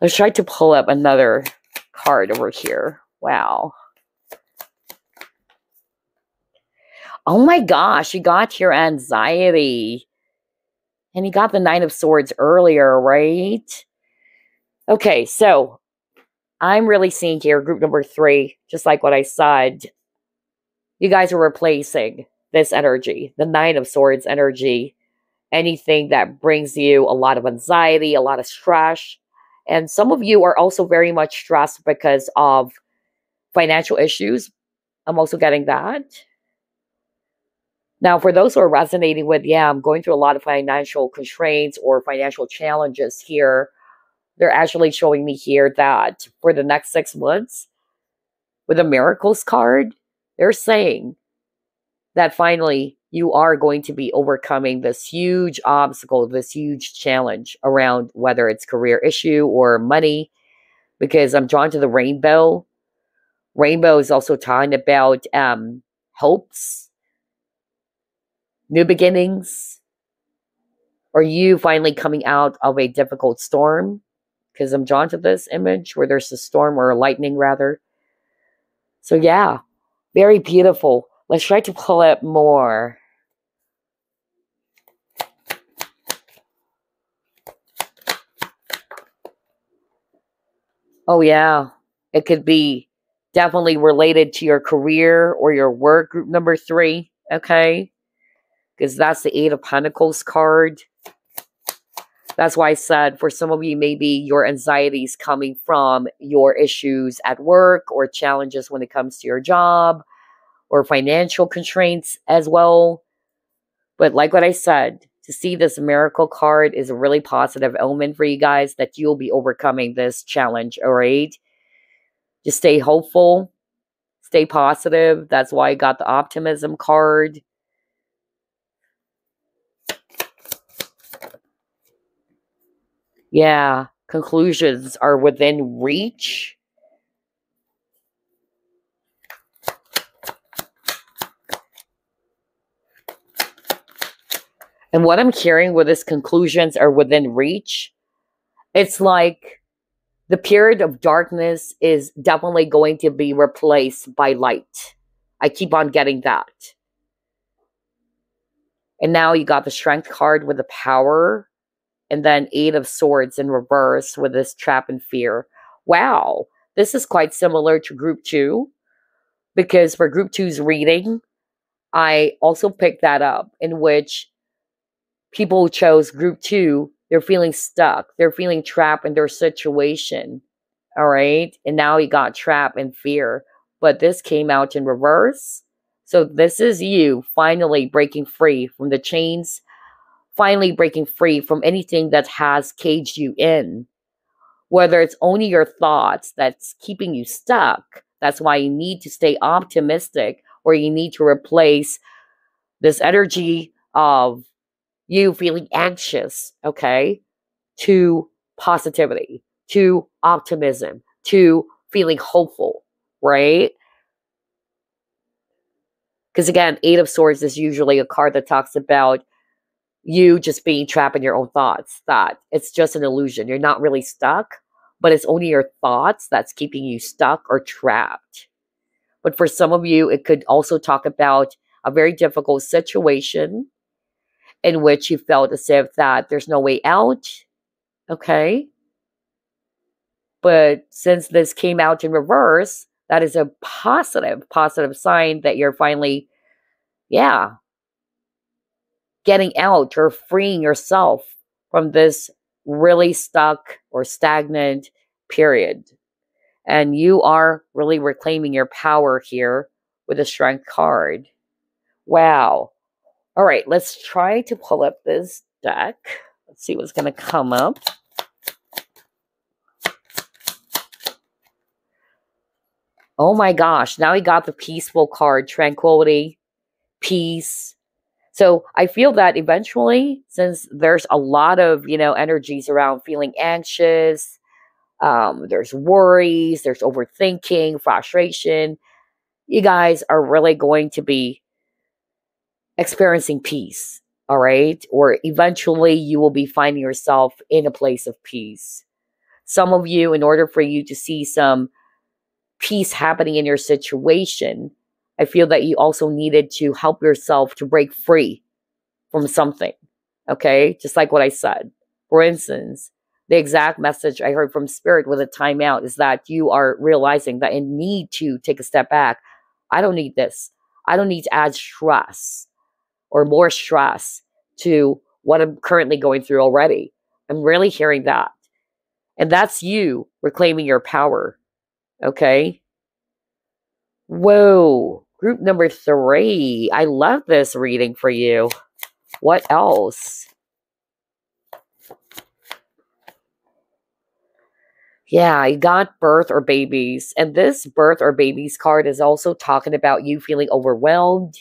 Let's try to pull up another card over here. Wow. Oh my gosh, you got your anxiety. And you got the Nine of Swords earlier, right? Okay, so I'm really seeing here group number 3, just like what I said. You guys are replacing this energy, the Nine of Swords energy, anything that brings you a lot of anxiety, a lot of stress. And some of you are also very much stressed because of financial issues. I'm also getting that. Now, for those who are resonating with, yeah, I'm going through a lot of financial constraints or financial challenges here, they're actually showing me here that for the next 6 months, with a miracles card, they're saying that finally you are going to be overcoming this huge obstacle, this huge challenge around whether it's career issue or money, because I'm drawn to the rainbow. Rainbow is also talking about hopes, new beginnings, or you finally coming out of a difficult storm, because I'm drawn to this image where there's a storm or a lightning rather. So yeah, very beautiful. Let's try to pull up more. Oh yeah, it could be definitely related to your career or your work, group number 3, okay? Because that's the 8 of Pentacles card. That's why I said for some of you, maybe your anxiety is coming from your issues at work or challenges when it comes to your job or financial constraints as well. But like what I said, to see this miracle card is a really positive omen for you guys that you'll be overcoming this challenge, all right? Just stay hopeful, stay positive. That's why I got the optimism card. Yeah, conclusions are within reach. And what I'm hearing with this conclusions are within reach, it's like the period of darkness is definitely going to be replaced by light. I keep on getting that. And now you got the strength card with the power. And then 8 of Swords in reverse with this trap and fear. Wow. This is quite similar to group 2. Because for group 2's reading, I also picked that up. In which people who chose group 2, they're feeling stuck. They're feeling trapped in their situation. All right. And now you got trap and fear. But this came out in reverse. So this is you finally breaking free from the chains. Finally breaking free from anything that has caged you in. Whether it's only your thoughts that's keeping you stuck. That's why you need to stay optimistic. Or you need to replace this energy of you feeling anxious, okay, to positivity, to optimism, to feeling hopeful, right? Because again, 8 of Swords is usually a card that talks about you just being trapped in your own thoughts, that it's just an illusion. You're not really stuck, but it's only your thoughts that's keeping you stuck or trapped. But for some of you, it could also talk about a very difficult situation in which you felt as if that there's no way out, okay? But since this came out in reverse, that is a positive sign that you're finally, yeah, getting out or freeing yourself from this really stuck or stagnant period. And you are really reclaiming your power here with the Strength card. Wow. All right, let's try to pull up this deck. Let's see what's going to come up. Oh my gosh, now we got the peaceful card, tranquility, peace. So I feel that eventually, since there's a lot of, energies around feeling anxious, there's worries, there's overthinking, frustration, you guys are really going to be experiencing peace, all right? Or eventually you will be finding yourself in a place of peace. Some of you, in order for you to see some peace happening in your situation, I feel that you also needed to help yourself to break free from something, okay? Just like what I said. For instance, the exact message I heard from Spirit with a timeout is that you are realizing that you need to take a step back. I don't need this. I don't need to add stress or more stress to what I'm currently going through already. I'm really hearing that. And that's you reclaiming your power. Okay? Whoa. Group number 3. I love this reading for you. What else? Yeah, you got birth or babies. And this birth or babies card is also talking about you feeling overwhelmed.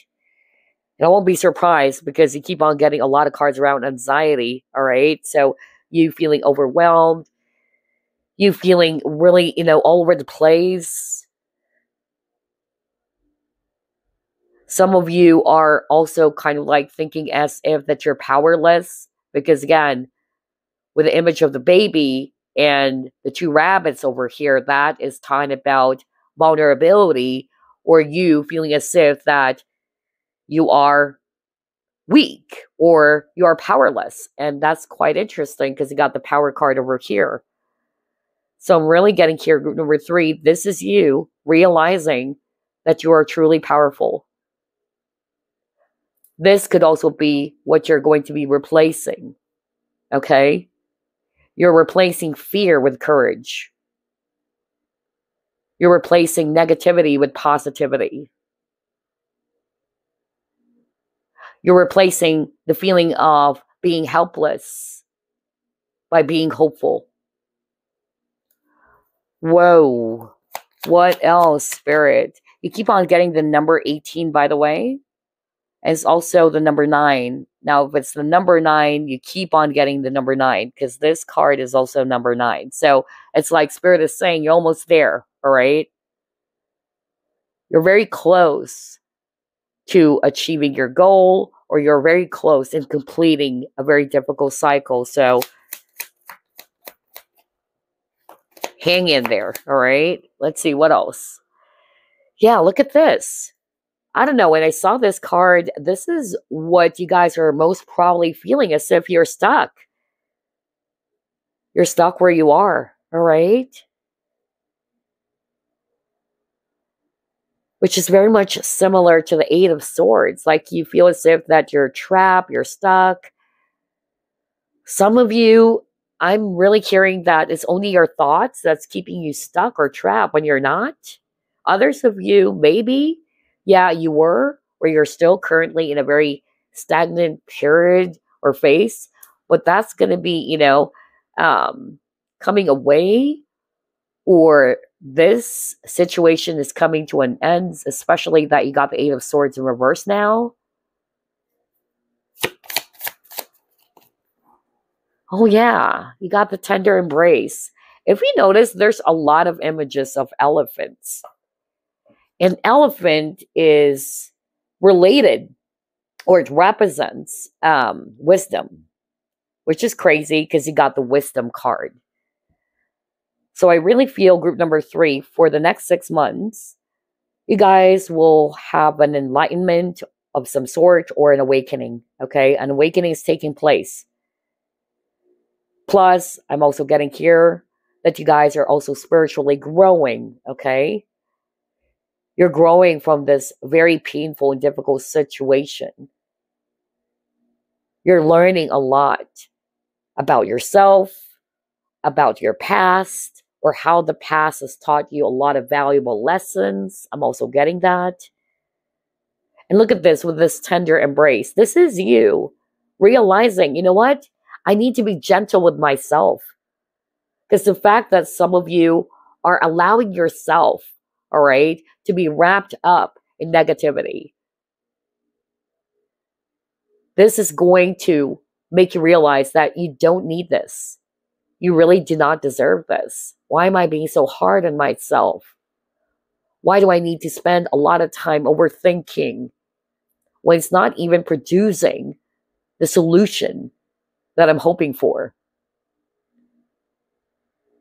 And I won't be surprised because you keep on getting a lot of cards around anxiety, all right? So you feeling overwhelmed, you feeling really, all over the place. Some of you are also kind of like thinking as if that you're powerless because, again, with the image of the baby and the two rabbits over here, that is talking about vulnerability or you feeling as if that you are weak or you are powerless. And that's quite interesting because you got the power card over here. So I'm really getting here, group number 3. This is you realizing that you are truly powerful. This could also be what you're going to be replacing. Okay? You're replacing fear with courage. You're replacing negativity with positivity. You're replacing the feeling of being helpless by being hopeful. Whoa. What else, Spirit? You keep on getting the number 18, by the way. And it's also the number 9. Now, if it's the number 9, you keep on getting the number 9 because this card is also number 9. So it's like Spirit is saying you're almost there, all right? You're very close to achieving your goal, or you're very close in completing a very difficult cycle. So hang in there, all right? Let's see, what else? Yeah, look at this. I don't know, when I saw this card, this is what you guys are most probably feeling, as if you're stuck. You're stuck where you are, all right? Which is very much similar to the 8 of Swords. Like you feel as if that you're trapped, you're stuck. Some of you, I'm really hearing that it's only your thoughts that's keeping you stuck or trapped when you're not. Others of you, maybe, yeah, you were, or you're still currently in a very stagnant period or phase, but that's going to be, coming away, or this situation is coming to an end, especially that you got the 8 of Swords in reverse now. Oh, yeah, you got the tender embrace. If you notice, there's a lot of images of elephants. An elephant is related, or it represents wisdom, which is crazy because you got the wisdom card. So I really feel, group number 3, for the next 6 months, you guys will have an enlightenment of some sort or an awakening, okay? An awakening is taking place. Plus, I'm also getting here that you guys are also spiritually growing, okay? You're growing from this very painful and difficult situation. You're learning a lot about yourself, about your past, or how the past has taught you a lot of valuable lessons. I'm also getting that. And look at this with this tender embrace. This is you realizing, you know what? I need to be gentle with myself. Because the fact that some of you are allowing yourself, all right, to be wrapped up in negativity, this is going to make you realize that you don't need this. You really do not deserve this. Why am I being so hard on myself? Why do I need to spend a lot of time overthinking when it's not even producing the solution that I'm hoping for?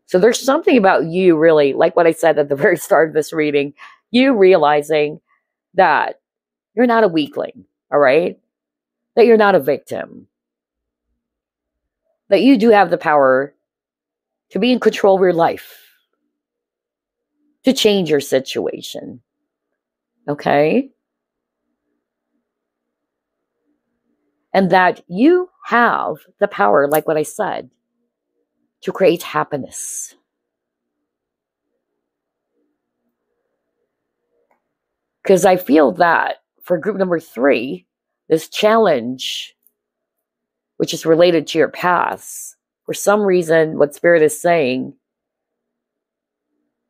So there's something about you really, like what I said at the very start of this reading, you realizing that you're not a weakling, all right? That you're not a victim. That you do have the power to be in control of your life, to change your situation, okay? And that you have the power, like what I said, to create happiness. Because I feel that for group number 3, this challenge, which is related to your past, for some reason, what Spirit is saying,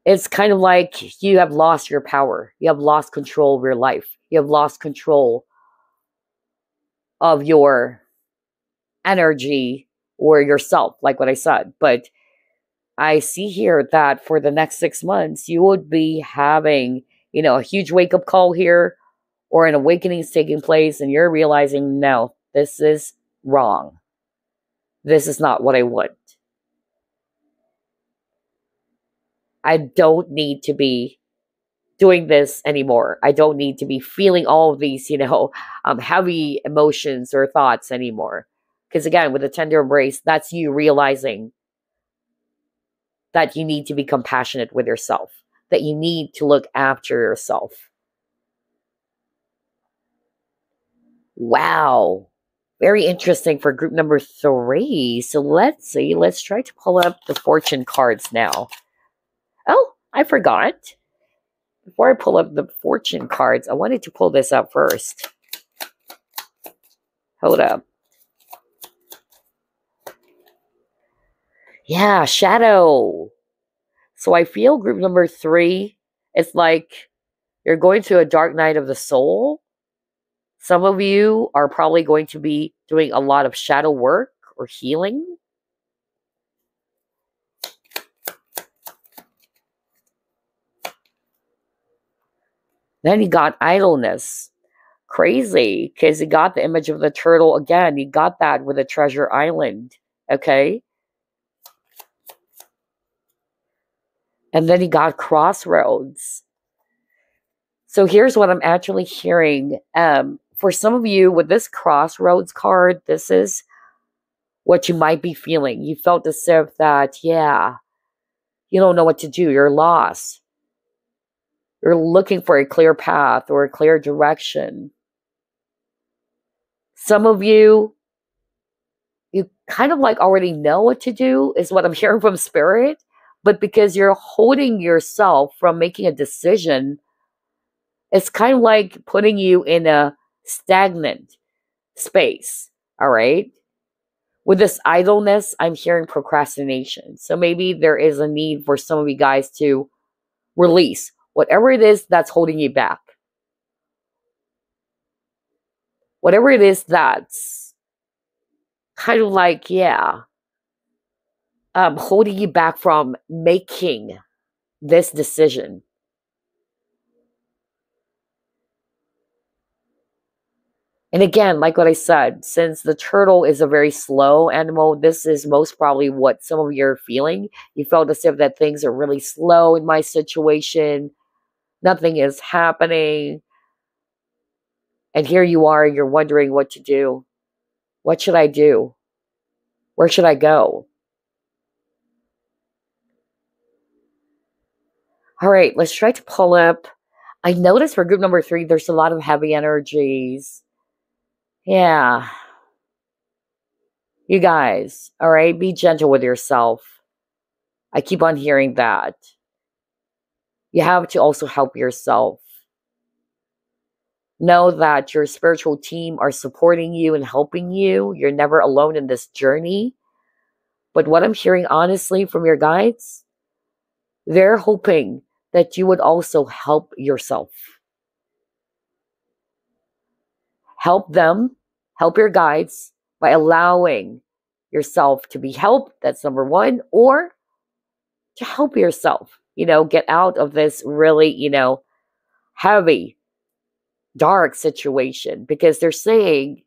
it's kind of like you have lost your power. You have lost control of your life. You have lost control of your energy or yourself, like what I said. But I see here that for the next 6 months, you would be having, a huge wake up call here, or an awakening is taking place, and you're realizing, no, this is wrong. This is not what I want. I don't need to be doing this anymore. I don't need to be feeling all of these, heavy emotions or thoughts anymore. Because again, with a tender embrace, that's you realizing that you need to be compassionate with yourself, that you need to look after yourself. Wow. Very interesting for group number 3. So let's see. Let's try to pull up the fortune cards now. Oh, I forgot. Before I pull up the fortune cards, I wanted to pull this up first. Hold up. Yeah, shadow. So I feel group number 3, it's like you're going through a dark night of the soul. Some of you are probably going to be doing a lot of shadow work or healing. Then you got idleness. Crazy, because you got the image of the turtle again. You got that with the treasure island. Okay? And then you got crossroads. So here's what I'm actually hearing. For some of you, with this crossroads card, this is what you might be feeling. You felt as if that, yeah, you don't know what to do. You're lost. You're looking for a clear path or a clear direction. Some of you kind of like already know what to do, is what I'm hearing from Spirit. But because you're holding yourself from making a decision, it's kind of like putting you in a stagnant space. All right? With this idleness, I'm hearing procrastination. So maybe there is a need for some of you guys to release whatever it is that's holding you back. Whatever it is that's kind of like, holding you back from making this decision. And again, like what I said, since the turtle is a very slow animal, this is most probably what some of you are feeling. You felt as if that things are really slow in my situation. Nothing is happening. And here you are, you're wondering what to do. What should I do? Where should I go? All right, let's try to pull up. I noticed for group number 3, there's a lot of heavy energies. Yeah. You guys, all right, be gentle with yourself. I keep on hearing that. You have to also help yourself. Know that your spiritual team are supporting you and helping you. You're never alone in this journey. But what I'm hearing honestly from your guides, they're hoping that you would also help yourself. Help them, help your guides by allowing yourself to be helped. That's number 1. Or to help yourself, get out of this really, heavy, dark situation. Because they're saying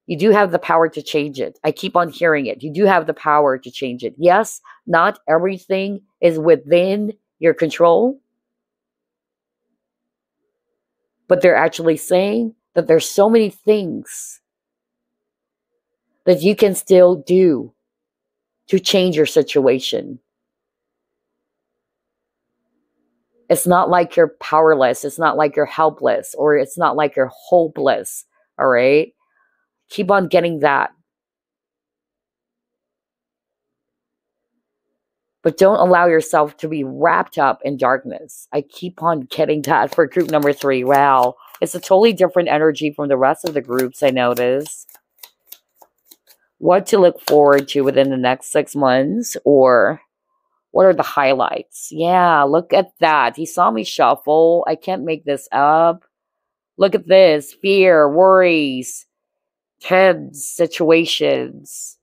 you do have the power to change it. I keep on hearing it. You do have the power to change it. Yes, not everything is within your control. But they're actually saying that there's so many things that you can still do to change your situation. It's not like you're powerless. It's not like you're helpless, or it's not like you're hopeless. All right? Keep on getting that. But don't allow yourself to be wrapped up in darkness. I keep on getting that for group number 3. Wow. It's a totally different energy from the rest of the groups, I notice. What to look forward to within the next 6 months, or what are the highlights? Yeah, look at that. He saw me shuffle. I can't make this up. Look at this. Fear, worries, tense situations.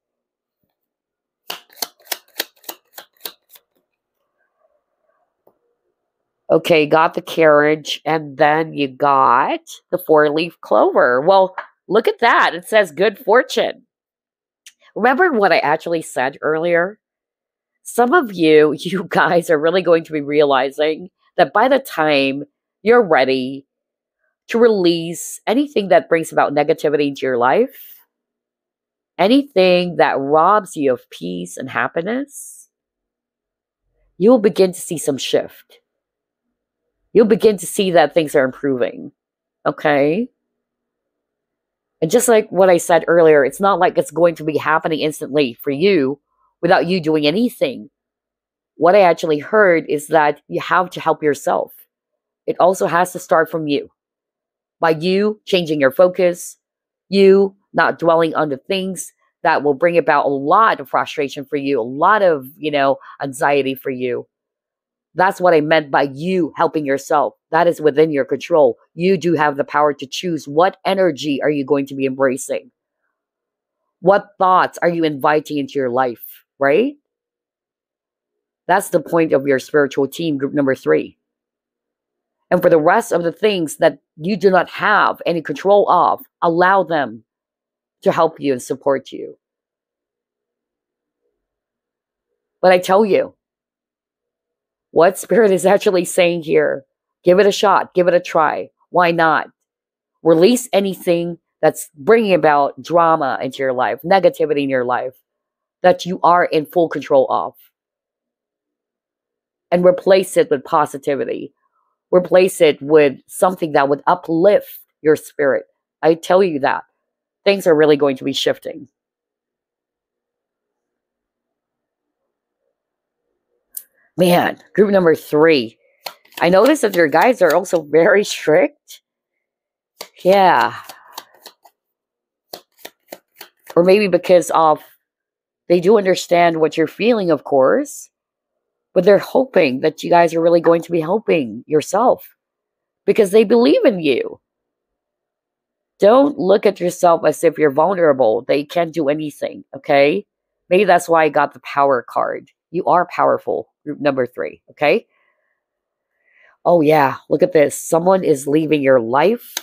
Okay, got the carriage, and then you got the four-leaf clover. Well, look at that. It says good fortune. Remember what I actually said earlier? Some of you, you guys are really going to be realizing that by the time you're ready to release anything that brings about negativity into your life, anything that robs you of peace and happiness, you'll begin to see some shift. You'll begin to see that things are improving. Okay? And just like what I said earlier, it's not like it's going to be happening instantly for you without you doing anything. What I actually heard is that you have to help yourself. It also has to start from you. By you changing your focus, you not dwelling on the things that will bring about a lot of frustration for you, a lot of, anxiety for you. That's what I meant by you helping yourself. That is within your control. You do have the power to choose what energy are you going to be embracing. What thoughts are you inviting into your life, right? That's the point of your spiritual team, group number 3. And for the rest of the things that you do not have any control of, allow them to help you and support you. But I tell you, what Spirit is actually saying here, give it a shot, give it a try. Why not? Release anything that's bringing about drama into your life, negativity in your life, that you are in full control of. And replace it with positivity. Replace it with something that would uplift your spirit. I tell you that. Things are really going to be shifting. Man, group number 3. I noticed that your guys are also very strict. Yeah. Or maybe because of, they do understand what you're feeling, of course. But they're hoping that you guys are really going to be helping yourself. Because they believe in you. Don't look at yourself as if you're vulnerable. They can't do anything, okay? Maybe that's why I got the power card. You are powerful, group number 3, okay? Oh yeah, look at this. Someone is leaving your life.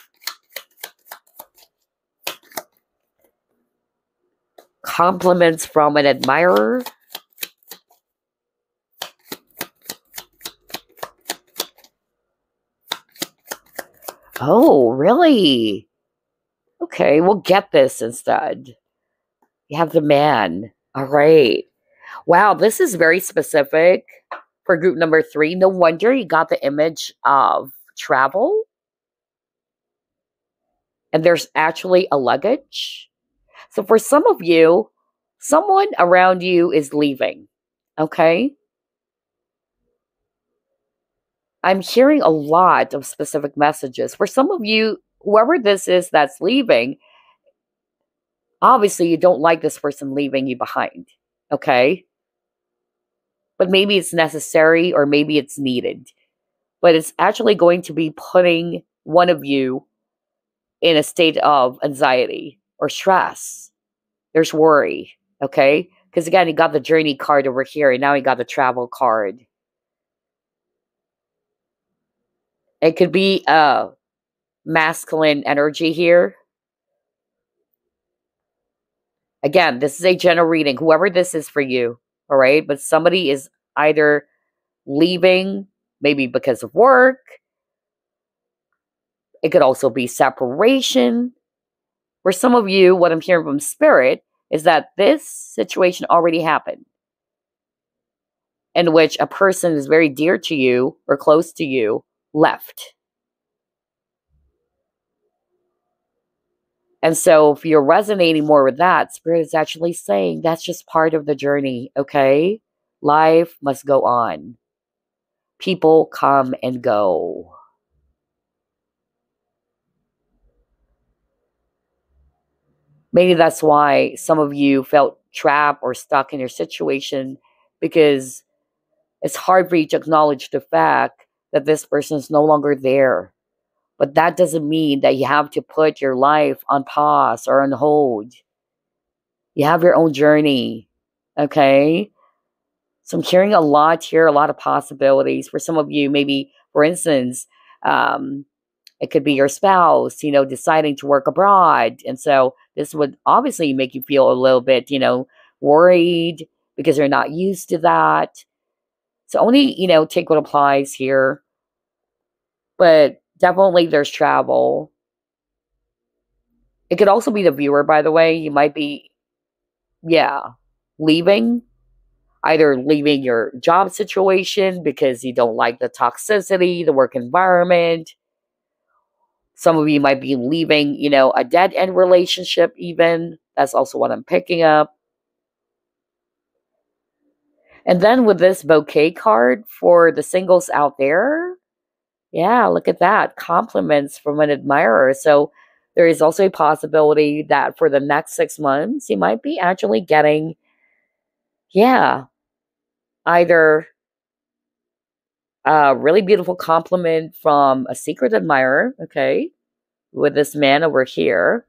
Compliments from an admirer. Oh, really? Okay, we'll get this instead. You have the man. All right. Wow, this is very specific for group number 3. No wonder you got the image of travel. And there's actually a luggage. So for some of you, someone around you is leaving. Okay? I'm hearing a lot of specific messages. For some of you, whoever this is that's leaving, obviously you don't like this person leaving you behind. Okay? But maybe it's necessary or maybe it's needed. But it's actually going to be putting one of you in a state of anxiety or stress. There's worry, okay? Because again, you got the journey card over here, and now you got the travel card. It could be a masculine energy here. Again, this is a general reading, whoever this is for you, all right? But somebody is either leaving, maybe because of work. It could also be separation. For some of you, what I'm hearing from Spirit is that this situation already happened, in which a person is very dear to you or close to you left. And so if you're resonating more with that, Spirit is actually saying that's just part of the journey, okay? Life must go on. People come and go. Maybe that's why some of you felt trapped or stuck in your situation, because it's hard for you to acknowledge the fact that this person is no longer there. But that doesn't mean that you have to put your life on pause or on hold. You have your own journey. Okay. So I'm hearing a lot here, a lot of possibilities for some of you. Maybe, for instance, um, it could be your spouse, deciding to work abroad. And so this would obviously make you feel a little bit, worried because you're not used to that. So only, take what applies here. But definitely there's travel. It could also be the viewer, by the way. You might be, yeah, leaving, either leaving your job situation because you don't like the toxicity, the work environment. Some of you might be leaving, a dead end relationship, even. That's also what I'm picking up. And then with this bouquet card for the singles out there, yeah, look at that. Compliments from an admirer. So there is also a possibility that for the next 6 months, you might be actually getting, yeah, either a really beautiful compliment from a secret admirer, okay, with this man over here,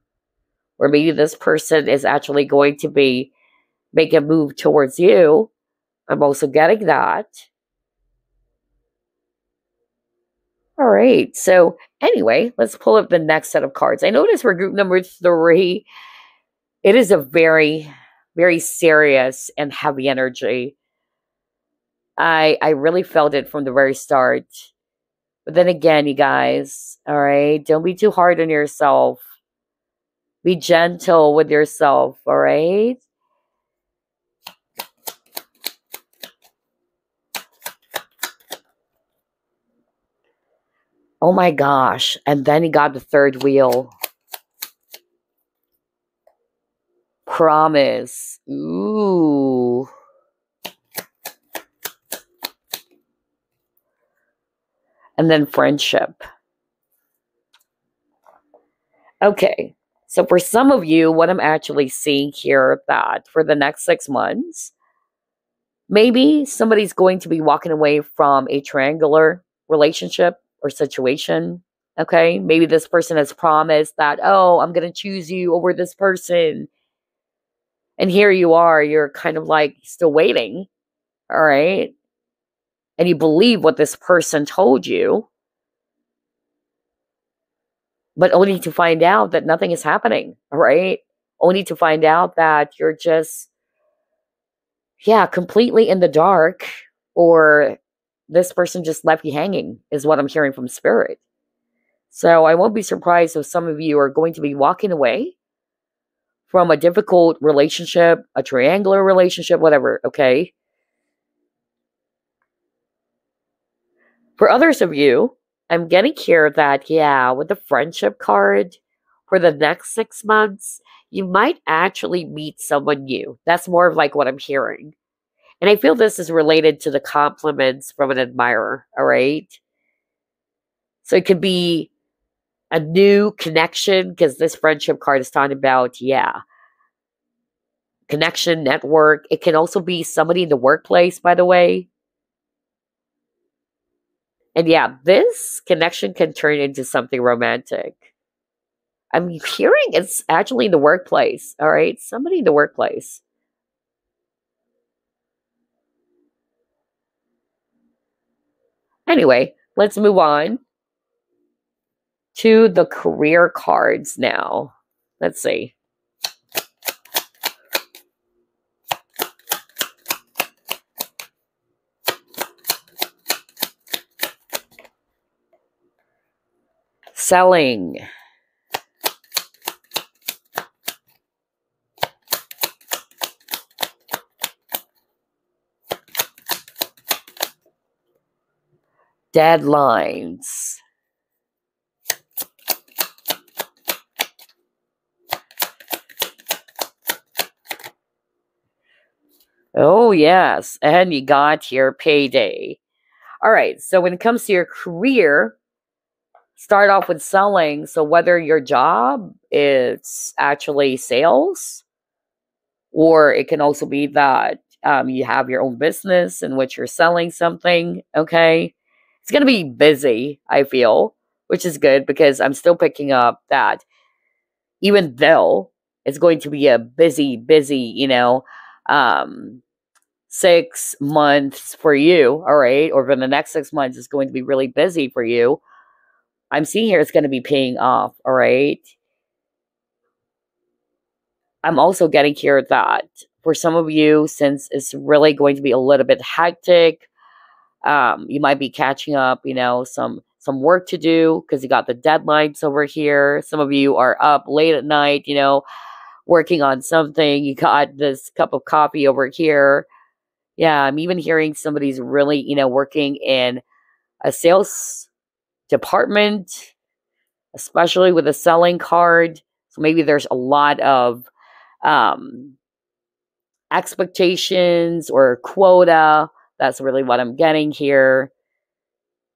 or maybe this person is actually going to be make a move towards you. I'm also getting that. All right. So anyway, let's pull up the next set of cards. I noticed for group number 3, it is a very, very serious and heavy energy. I really felt it from the very start. But then again, you guys, all right, don't be too hard on yourself. Be gentle with yourself, all right? Oh my gosh. And then he got the third wheel. Promise. Ooh. And then friendship. Okay. So for some of you, what I'm actually seeing here, that for the next 6 months, maybe somebody's going to be walking away from a triangular relationship or situation. Okay. Maybe this person has promised that, oh, I'm going to choose you over this person. And here you are, you're kind of like still waiting. All right. And you believe what this person told you, but only to find out that nothing is happening. All right. Only to find out that you're just, yeah, completely in the dark, or this person just left you hanging, is what I'm hearing from spirit. So I won't be surprised if some of you are going to be walking away from a difficult relationship, a triangular relationship, whatever, okay? For others of you, I'm getting here that, yeah, with the friendship card, for the next 6 months, you might actually meet someone new. That's more of like what I'm hearing. And I feel this is related to the compliments from an admirer, all right? So it could be a new connection, because this friendship card is talking about, yeah, connection, network. It can also be somebody in the workplace, by the way. And yeah, this connection can turn into something romantic. I'm hearing it's actually in the workplace, all right? Somebody in the workplace. Anyway, let's move on to the career cards now. Let's see. Selling. Deadlines. Oh, yes. And you got your payday. All right. So when it comes to your career, start off with selling. So whether your job is actually sales, or it can also be that you have your own business in which you're selling something, okay? It's going to be busy, I feel, which is good because I'm still picking up that even though it's going to be a busy, 6 months for you, all right, or for the next 6 months is going to be really busy for you. I'm seeing here it's going to be paying off, all right. I'm also getting here that for some of you, since it's really going to be a little bit hectic, you might be catching up, some work to do because you got the deadlines over here. Some of you are up late at night, working on something. You got this cup of coffee over here. Yeah, I'm even hearing somebody's really, working in a sales department, especially with a selling card. So maybe there's a lot of um, expectations or quota. That's really what I'm getting here.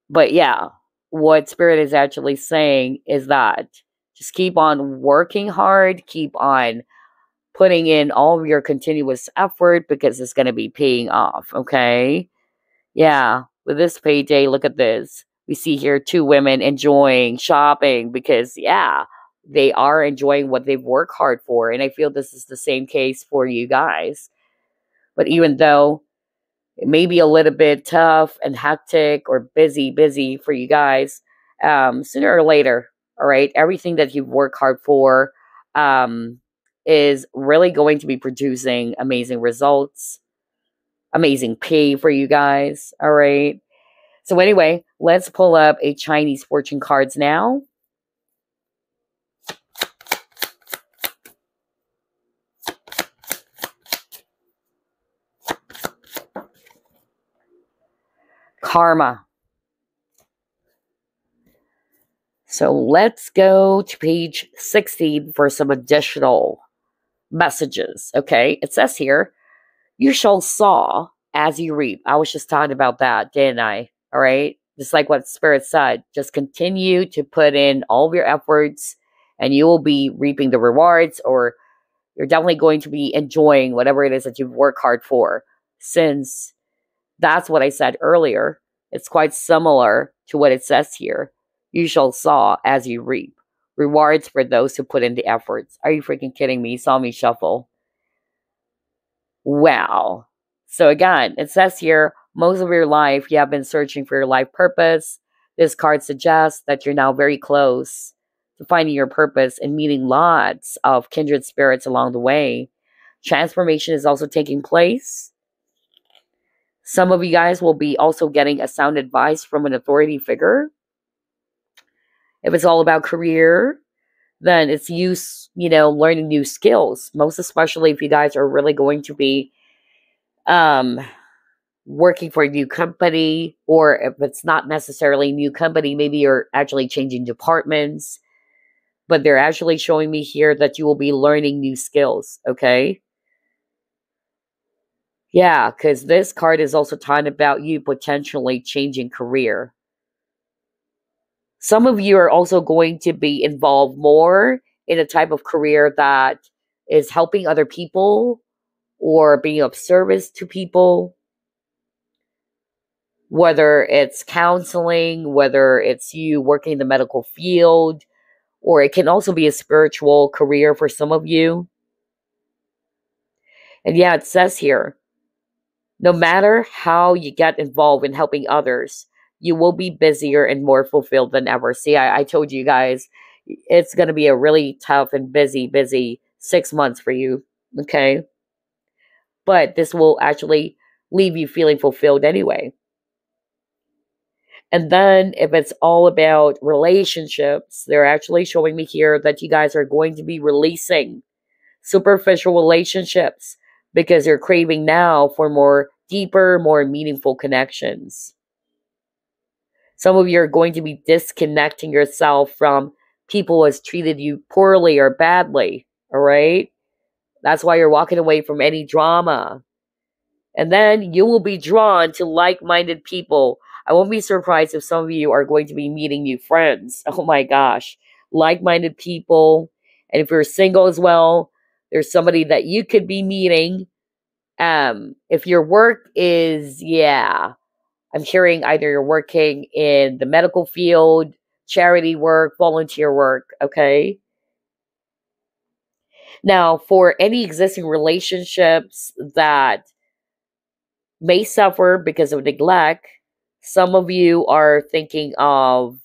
But yeah, what Spirit is actually saying is that just keep on working hard, keep on putting in all of your continuous effort because it's going to be paying off, okay? Yeah, with this payday, look at this. We see here two women enjoying shopping because, yeah, they are enjoying what they've worked hard for. And I feel this is the same case for you guys. But even though it may be a little bit tough and hectic or busy for you guys, sooner or later, all right, everything that you've worked hard for is really going to be producing amazing results, amazing pay for you guys, all right? So anyway, let's pull up a Chinese fortune cards now. Karma. So let's go to page 16 for some additional messages, okay? It says here, you shall sow as you reap. I was just talking about that, didn't I? All right? Just like what Spirit said, just continue to put in all of your efforts and you will be reaping the rewards, or you're definitely going to be enjoying whatever it is that you've worked hard for. Since that's what I said earlier, it's quite similar to what it says here. You shall sow as you reap. Rewards for those who put in the efforts. Are you freaking kidding me? You saw me shuffle. Wow. So again, it says here, most of your life, you have been searching for your life purpose. This card suggests that you're now very close to finding your purpose and meeting lots of kindred spirits along the way. Transformation is also taking place. Some of you guys will be also getting a sound advice from an authority figure. If it's all about career, then it's learning new skills, most especially if you guys are really going to be working for a new company, or if it's not necessarily a new company, maybe you're actually changing departments, but they're actually showing me here that you will be learning new skills, okay? Yeah, because this card is also talking about you potentially changing career. Some of you are also going to be involved more in a type of career that is helping other people or being of service to people, whether it's counseling, whether it's you working in the medical field, or it can also be a spiritual career for some of you. And yeah, it says here, no matter how you get involved in helping others, you will be busier and more fulfilled than ever. See, I told you guys, it's going to be a really tough and busy 6 months for you, okay? But this will actually leave you feeling fulfilled anyway. And then if it's all about relationships, they're actually showing me here that you guys are going to be releasing superficial relationships because you're craving now for more deeper, more meaningful connections. Some of you are going to be disconnecting yourself from people who has treated you poorly or badly, all right? That's why you're walking away from any drama. And then you will be drawn to like-minded people. I won't be surprised if some of you are going to be meeting new friends. Oh my gosh. Like-minded people. And if you're single as well, there's somebody that you could be meeting. If your work is, I'm hearing either you're working in the medical field, charity work, volunteer work, okay? Now, for any existing relationships that may suffer because of neglect, some of you are thinking of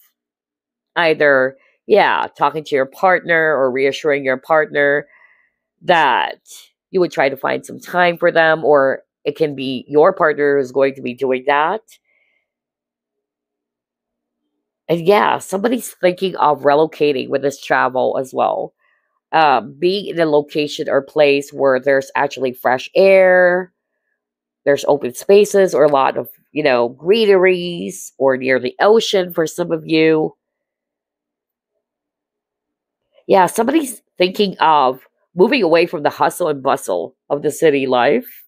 either, yeah, talking to your partner or reassuring your partner that you would try to find some time for them, or it can be your partner who's going to be doing that. And yeah, somebody's thinking of relocating with this travel as well. Being in a location or place where there's actually fresh air, there's open spaces, or a lot of, greeneries, or near the ocean for some of you. Yeah, somebody's thinking of moving away from the hustle and bustle of the city life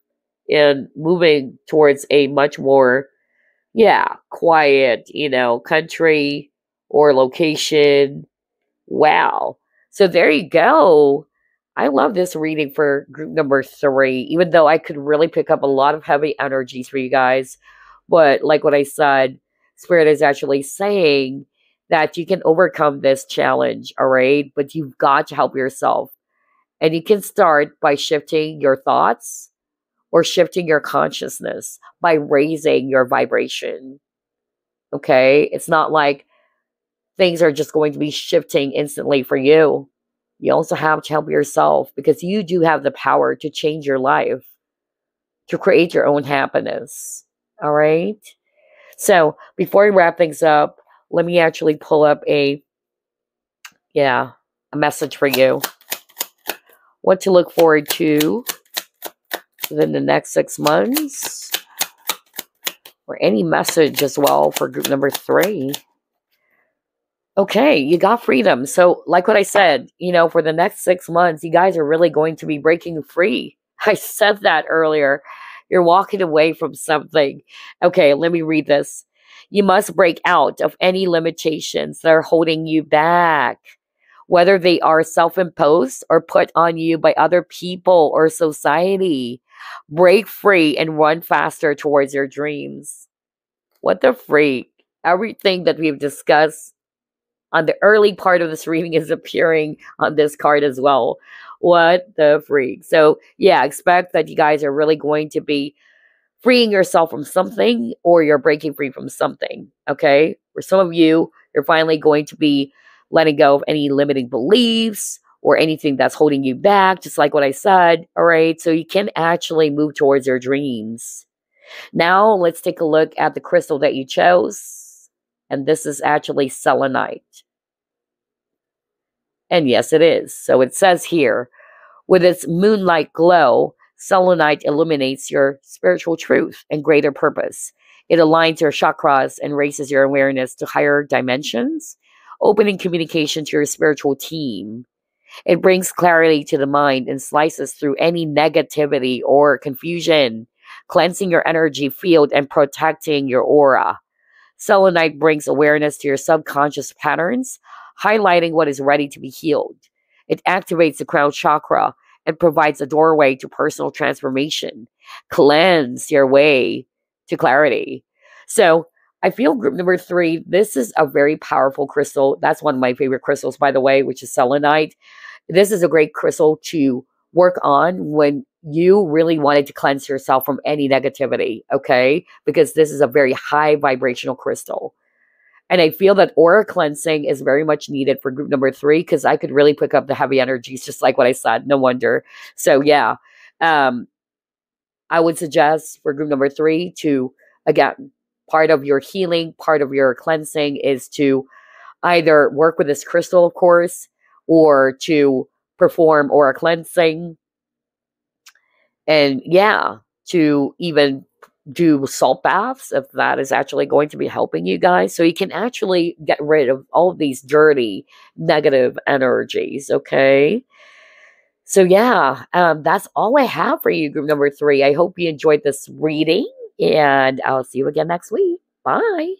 and moving towards a much more, yeah, quiet, country or location. Wow. So there you go. I love this reading for group number 3, even though I could really pick up a lot of heavy energies for you guys. But like what I said, Spirit is actually saying that you can overcome this challenge, all right? But you've got to help yourself. And you can start by shifting your thoughts or shifting your consciousness by raising your vibration. Okay? It's not like things are just going to be shifting instantly for you. You also have to help yourself because you do have the power to change your life, to create your own happiness. All right? So before we wrap things up, let me actually pull up a message for you. What to look forward to within the next 6 months, or any message as well for group number 3. Okay, you got freedom. So, like what I said, for the next 6 months, you guys are really going to be breaking free. I said that earlier. You're walking away from something. Okay, let me read this. You must break out of any limitations that are holding you back, whether they are self-imposed or put on you by other people or society. Break free and run faster towards your dreams. What the freak? Everything that we've discussed on the early part of this reading is appearing on this card as well. What the freak? So yeah, expect that you guys are really going to be freeing yourself from something, or you're breaking free from something. Okay. For some of you, you're finally going to be letting go of any limiting beliefs or anything that's holding you back, just like what I said. All right. So you can actually move towards your dreams. Now let's take a look at the crystal that you chose. And this is actually selenite. And yes, it is. So it says here, with its moonlight glow, selenite illuminates your spiritual truth and greater purpose. It aligns your chakras and raises your awareness to higher dimensions, opening communication to your spiritual team. It brings clarity to the mind and slices through any negativity or confusion, cleansing your energy field and protecting your aura. Selenite brings awareness to your subconscious patterns, highlighting what is ready to be healed. It activates the crown chakra and provides a doorway to personal transformation. Cleanse your way to clarity. So I feel group number 3, this is a very powerful crystal. That's one of my favorite crystals, by the way, which is selenite. This is a great crystal to work on when you really wanted to cleanse yourself from any negativity, okay? Because this is a very high vibrational crystal. And I feel that aura cleansing is very much needed for group number 3 because I could really pick up the heavy energies, just like what I said. No wonder. So yeah, I would suggest for group number 3 to, again, part of your healing, part of your cleansing is to either work with this crystal, of course, or to perform aura cleansing. And yeah, to even do salt baths if that is actually going to be helping you guys. So you can actually get rid of all of these dirty, negative energies, okay? So yeah, that's all I have for you, group number 3. I hope you enjoyed this reading, and I'll see you again next week. Bye.